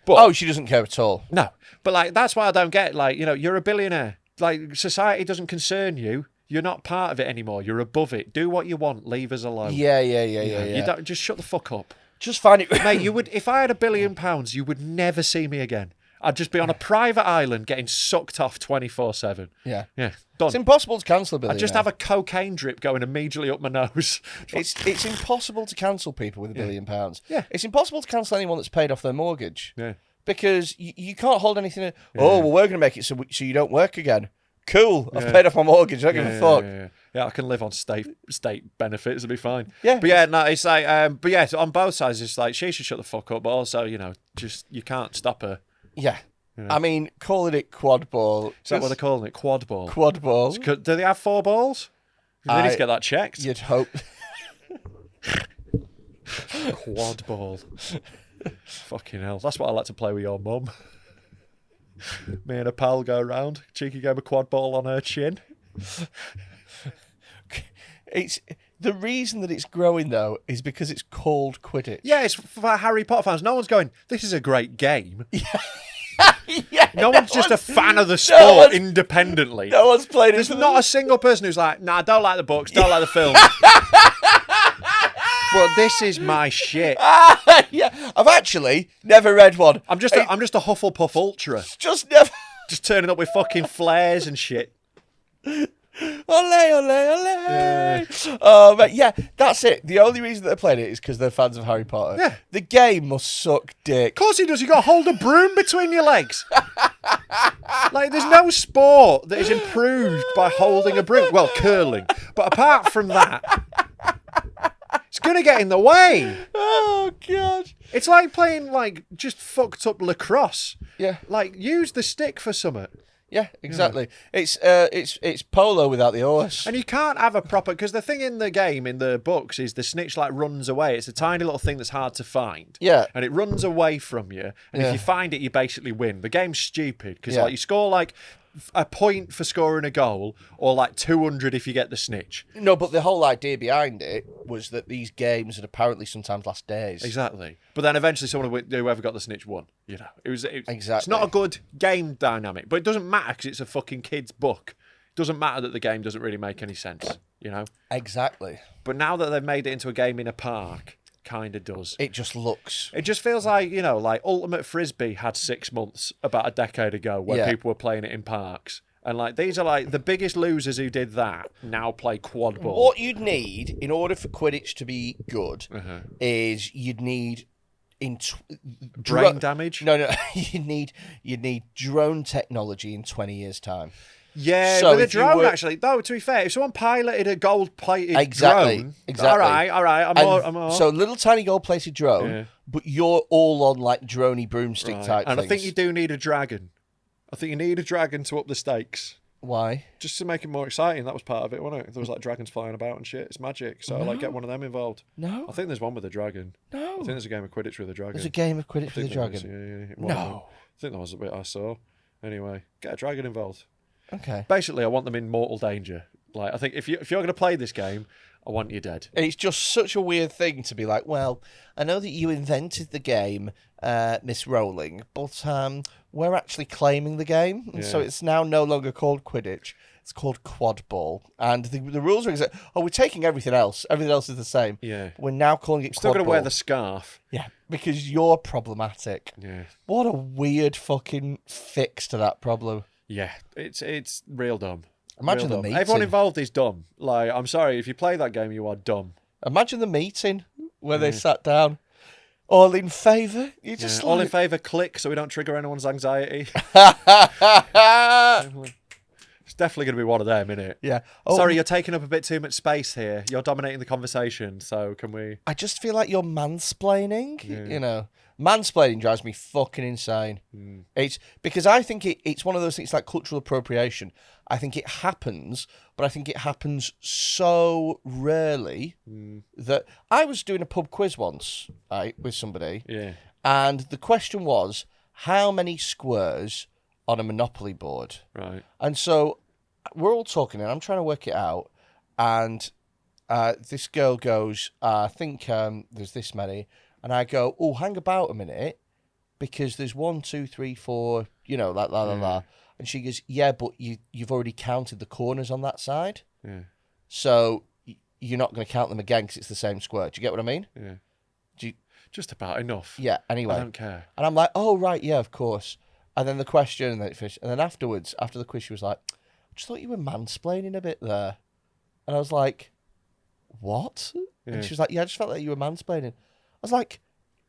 But, Oh, she doesn't care at all. no, but like that's why I don't get. Like, you know, you're a billionaire. Like, society doesn't concern you. You're not part of it anymore. You're above it. Do what you want. Leave us alone. Yeah. You don't just shut the fuck up. Just find it. Mate, you would if I had £1 billion, you would never see me again. I'd just be on a private island getting sucked off 24/7. Yeah. Yeah, done. It's impossible to cancel a I'd billionaire. just have a cocaine drip going immediately up my nose. It's impossible to cancel people with £1 billion. Yeah. It's impossible to cancel anyone that's paid off their mortgage. Yeah. Because you can't hold anything. Oh, well, we're going to make it so you don't work again. Cool. I've paid off my mortgage. I don't give a fuck. Yeah, I can live on state benefits. It'll be fine. Yeah. But yeah, no, it's like, but yeah, so on both sides, it's like she should shut the fuck up, but also, you know, just you can't stop her. Yeah. I mean, calling it quad ball. Is that what they're calling it? Quad ball. Quad ball. Do they have 4 balls? They need to get that checked. You'd hope. Quad ball. Fucking hell. That's what I like to play with your mum. Me and a pal go round. Cheeky game of quad ball on her chin. It's the reason that it's growing though is because it's called Quidditch. Yeah, it's for Harry Potter fans. No one's going, this is a great game. Yeah, No one's just a fan of the sport independently. No one's played it. There's not a single person who's like, nah, I don't like the books, don't like the film. But this is my shit. Yeah, I've actually never read one. I'm just a Hufflepuff ultra. Just never. Just turning up with fucking flares and shit. Ole, ole, ole. But yeah, that's it. The only reason that they're playing it is because they're fans of Harry Potter. Yeah. The game must suck dick. Of course he does. You got to hold a broom between your legs. Like, there's no sport that is improved by holding a broom. Well, curling. But apart from that, it's going to get in the way. Oh, God. It's like playing, like, just fucked up lacrosse. Yeah. Like, use the stick for something. Yeah, exactly. It's polo without the horse. And you can't have a proper... Because the thing in the game, in the books, is the snitch, like, runs away. It's a tiny little thing that's hard to find. Yeah. And it runs away from you. And Yeah. if you find it, you basically win. The game's stupid. Because, Yeah. like, you score, like, a point for scoring a goal, or, like, 200 if you get the snitch. No, but the whole idea behind it was that these games would apparently sometimes last days. Exactly. But then eventually whoever got the snitch won. You know, it's Exactly. not a good game dynamic, but it doesn't matter because it's a fucking kid's book. It doesn't matter that the game doesn't really make any sense, you know? Exactly. But now that they've made it into a game in a park, kind of does. It just looks. It just feels like, you know, like Ultimate Frisbee had 6 months about a decade ago where Yeah. people were playing it in parks. And, like, these are, like, the biggest losers who did that now play quad ball. What you'd need in order for Quidditch to be good is you'd need Brain damage? No. you need drone technology in 20 years' time. Yeah, So with a if you drone, were- actually. Though, to be fair, if someone piloted a gold-plated Exactly. drone... Exactly. All right. I'm more. So little tiny gold-plated drone, Yeah. but you're all on like droney broomstick Right. type And things. I think you do need a dragon. I think you need a dragon to up the stakes. Why? Just to make it more exciting. That was part of it, wasn't it? There was like dragons flying about and shit. It's magic. So like get one of them involved. No. I think there's one with a dragon. No. I think there's a game of Quidditch with a dragon. There's a game of Quidditch with a think there is, dragon. yeah, No. I think that was a bit I saw. Anyway, get a dragon involved. Okay. Basically, I want them in mortal danger. Like, I think if you're going to play this game, I want you dead. It's just such a weird thing to be like, well, I know that you invented the game, Miss Rowling, but we're actually claiming the game. And so it's now no longer called Quidditch. It's called Quad Ball. And the rules are exact. Oh, we're taking everything else. Everything else is the same. Yeah. We're now calling it Still Quad going to Ball. wear the scarf. Yeah, because you're problematic. Yeah. What a weird fucking fix to that problem. Yeah. It's real dumb. Imagine Real the dumb. meeting. Everyone involved is dumb. Like, I'm sorry, if you play that game, you are dumb. Imagine the meeting where they sat down. All in favour? You just All in favour, click so we don't trigger anyone's anxiety. It's definitely going to be one of them, isn't it? Yeah. Oh, Sorry, you're taking up a bit too much space here. You're dominating the conversation, so can we... I just feel like you're mansplaining. You know, mansplaining drives me fucking insane. It's because I think it's one of those things like cultural appropriation. I think it happens, but I think it happens so rarely that I was doing a pub quiz once, right, with somebody, and the question was, how many squares on a Monopoly board? Right. And so we're all talking, and I'm trying to work it out. And this girl goes, I think there's this many. And I go, oh, hang about a minute, because there's 1, 2, 3, 4, you know, like la. And she goes, yeah, but you've already counted the corners on that side. Yeah. So you're not going to count them again because it's the same square. Do you get what I mean? Yeah. Do you, Just about enough. yeah, anyway. I don't care. And I'm like, oh, right, yeah, of course. And then the question, and then it finished. And then afterwards, after the quiz, she was like, I just thought you were mansplaining a bit there. And I was like, what? Yeah. And she was like, yeah, I just felt like you were mansplaining. I was like,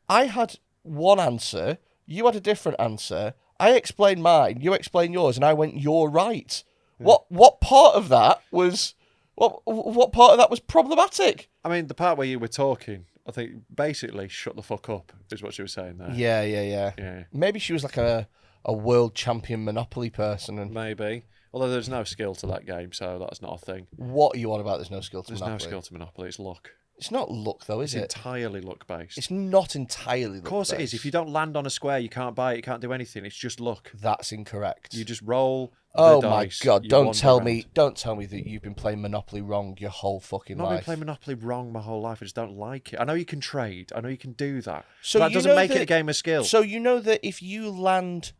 I had one answer, you had a different answer. I explained mine, you explained yours, and I went, you're right. Yeah. What part of that was what part of that was problematic? I mean, the part where you were talking, I think basically shut the fuck up is what she was saying there. Yeah. Maybe she was like a world champion Monopoly person. And Maybe. Although there's no skill to that game, so that's not a thing. What are you on about? There's no skill to There's Monopoly. no skill to Monopoly, it's luck. It's not luck, though, is It's it? entirely luck-based. It's not entirely luck. Of course it is. If you don't land on a square, you can't buy it, you can't do anything. It's just luck. That's incorrect. You just roll Oh the my dice. god! You Don't wander tell around. me that you've been playing Monopoly wrong your whole fucking I've not been life. playing Monopoly wrong my whole life. I just don't like it. I know you can trade. I know you can do that. So But that you doesn't know make it that- a game of skill. So you know that if you land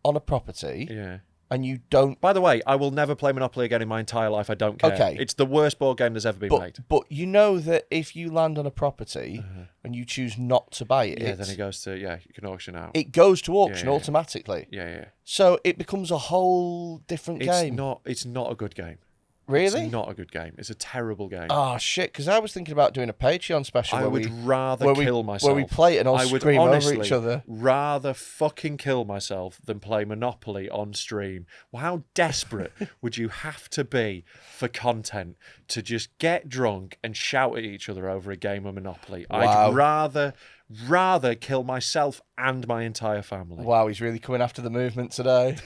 on a property Yeah. and you don't, By the way, I will never play Monopoly again in my entire life. I don't care. Okay. It's the worst board game that's ever been made. but you know that if you land on a property and you choose not to buy it, Yeah, then it goes to, you can auction out. it goes to auction Yeah. automatically. Yeah. So it becomes a whole different game. It's not a good game. Really? It's not a good game. It's a terrible game. Oh shit! Because I was thinking about doing a Patreon special. I where would we, rather where we- kill myself. where we play it and all I would scream over honestly each other. rather fucking kill myself than play Monopoly on stream. Well, how desperate would you have to be for content to just get drunk and shout at each other over a game of Monopoly? Wow. I'd rather kill myself and my entire family. Wow, he's really coming after the movement today.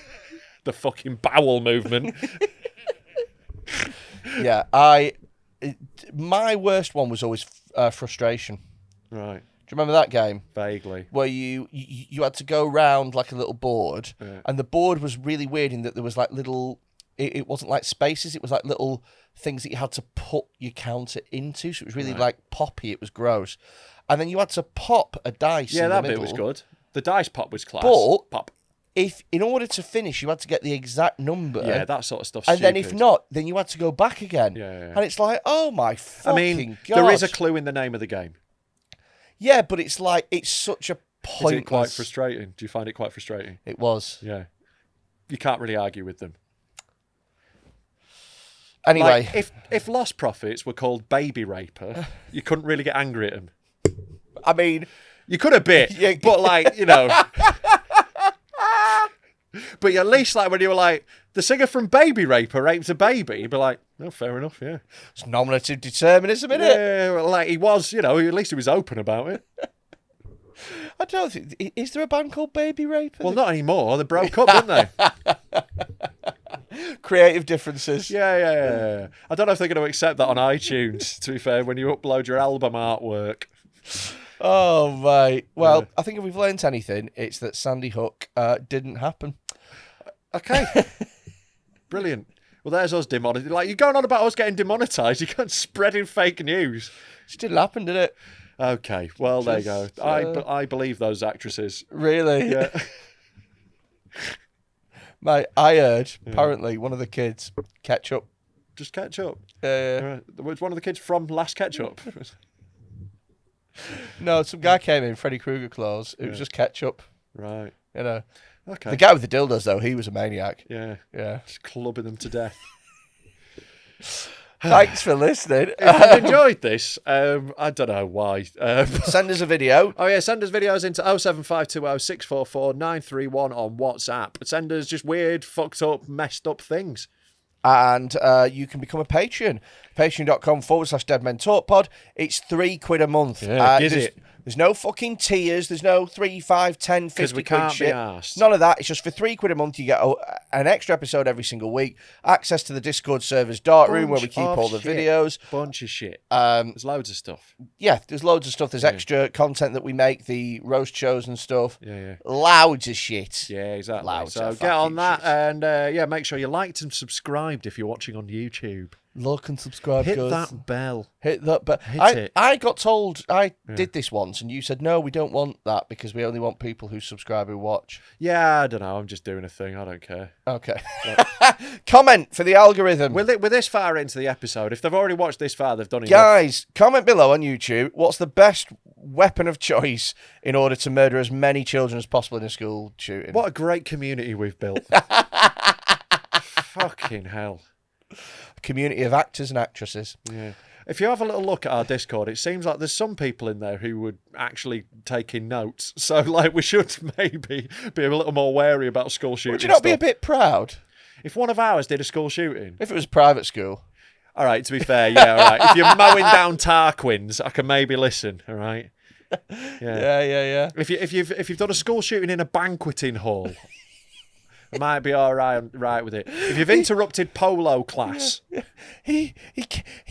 The fucking bowel movement. Yeah, my worst one was always frustration. Right. Do you remember that game Vaguely. where you had to go round like a little board, and the board was really weird in that there was like little. It wasn't like spaces; it was like little things that you had to put your counter into. So it was really like poppy. It was gross, and then you had to pop a dice. Yeah, in that the bit middle. was good. The dice pop was class. But- pop. If in order to finish, you had to get the exact number. Yeah, that sort of stuff. And then if not, then you had to go back again. Yeah. And it's like, oh my fucking god. there is a clue in the name of the game. Yeah, but it's like, it's such a pointless... Is it quite frustrating? Do you find it quite frustrating? It was. Yeah. You can't really argue with them. Anyway. Like, if Lost Profits were called Baby Raper, you couldn't really get angry at them. I mean, You could have bit, Yeah. but like, you know. But at least like when you were like, the singer from Baby Raper raped a baby, you'd be like, oh, fair enough, yeah. It's nominative determinism, isn't it? Yeah, well, like he was, you know, at least he was open about it. I don't think... Is there a band called Baby Raper? Well, not anymore. They broke up, didn't they? Creative differences. Yeah. I don't know if they're going to accept that on iTunes, to be fair, when you upload your album artwork. Oh, mate. Well, I think if we've learnt anything, it's that Sandy Hook didn't happen. Okay. Brilliant. Well, there's us demonetized. Like, you're going on about us getting demonetized. You're going spreading fake news. It didn't happen, did it? Okay. Well, there you go. I believe those actresses. Really? Yeah. Mate, I heard, apparently, one of the kids, Ketchup. Just Ketchup. Was one of the kids from Last Ketchup. No, some guy came in, Freddy Krueger clothes. It was just Ketchup. Right. You know. Okay. The guy with the dildos, though, he was a maniac. Yeah. Yeah. Just clubbing them to death. Thanks for lilistening. If you've enjoyed this, I don't know why. Send us a video. Oh, yeah, send us videos into 07520 644 931 on WhatsApp. Send us just weird, fucked up, messed up things. And you can become a patron. Patreon.com/DeadmenTalkPod. It's £3 a month. Yeah, is it? There's no fucking tiers. There's no 3, 5, 10, 50 Because we quid can't shit. be arsed. None of that. It's just for £3 a month. You get an extra episode every single week. Access to the Discord server's dark room where we keep all the videos. Bunch of shit. There's loads of stuff. Yeah, there's loads of stuff. There's extra content that we make, the roast shows and stuff. Yeah. Loads of shit. Yeah, exactly. Loads so of get on fucking that shit. and make sure you liked and subscribed if you're watching on YouTube. Look and subscribe, Hit guys. that bell. Hit that bell. Hit it. I got told I did this once, and you said no, we don't want that because we only want people who subscribe who watch. Yeah, I don't know. I'm just doing a thing. I don't care. Okay. Comment for the algorithm. With this far into the episode, if they've already watched this far, they've done enough. Guys, comment below on YouTube. What's the best weapon of choice in order to murder as many children as possible in a school shooting? What a great community we've built. Fucking hell. Community of actors and actresses. Yeah. If you have a little look at our Discord, it seems like there's some people in there who would actually take in notes. So, like, we should maybe be a little more wary about school shooting. Would you not be a bit proud? If one of ours did a school shooting? If it was a private school. All right, to be fair, yeah, all right. If you're mowing down Tarquins, I can maybe listen, all right? Yeah. If you've done a school shooting in a banqueting hall, I might be all right with it. If you've interrupted polo class, he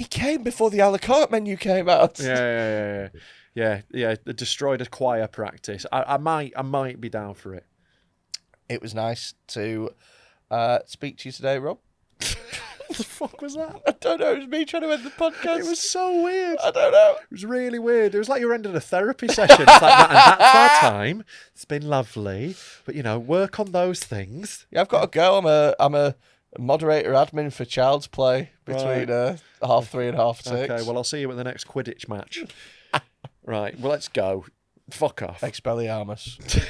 came before the a la carte menu came out. yeah, destroyed a choir practice. I might be down for it. It was nice to speak to you today, Rob. What the fuck was that? I don't know. It was me trying to end the podcast. It was so weird. I don't know. It was really weird. It was like you were ending a therapy session. It's like that, and that's our time. It's been lovely, but work on those things. Yeah, I've got to go. I'm a moderator admin for Child's Play between 3:30 and 6:30. Okay, well, I'll see you at the next Quidditch match. Right, well, let's go. Fuck off. Expelliarmus.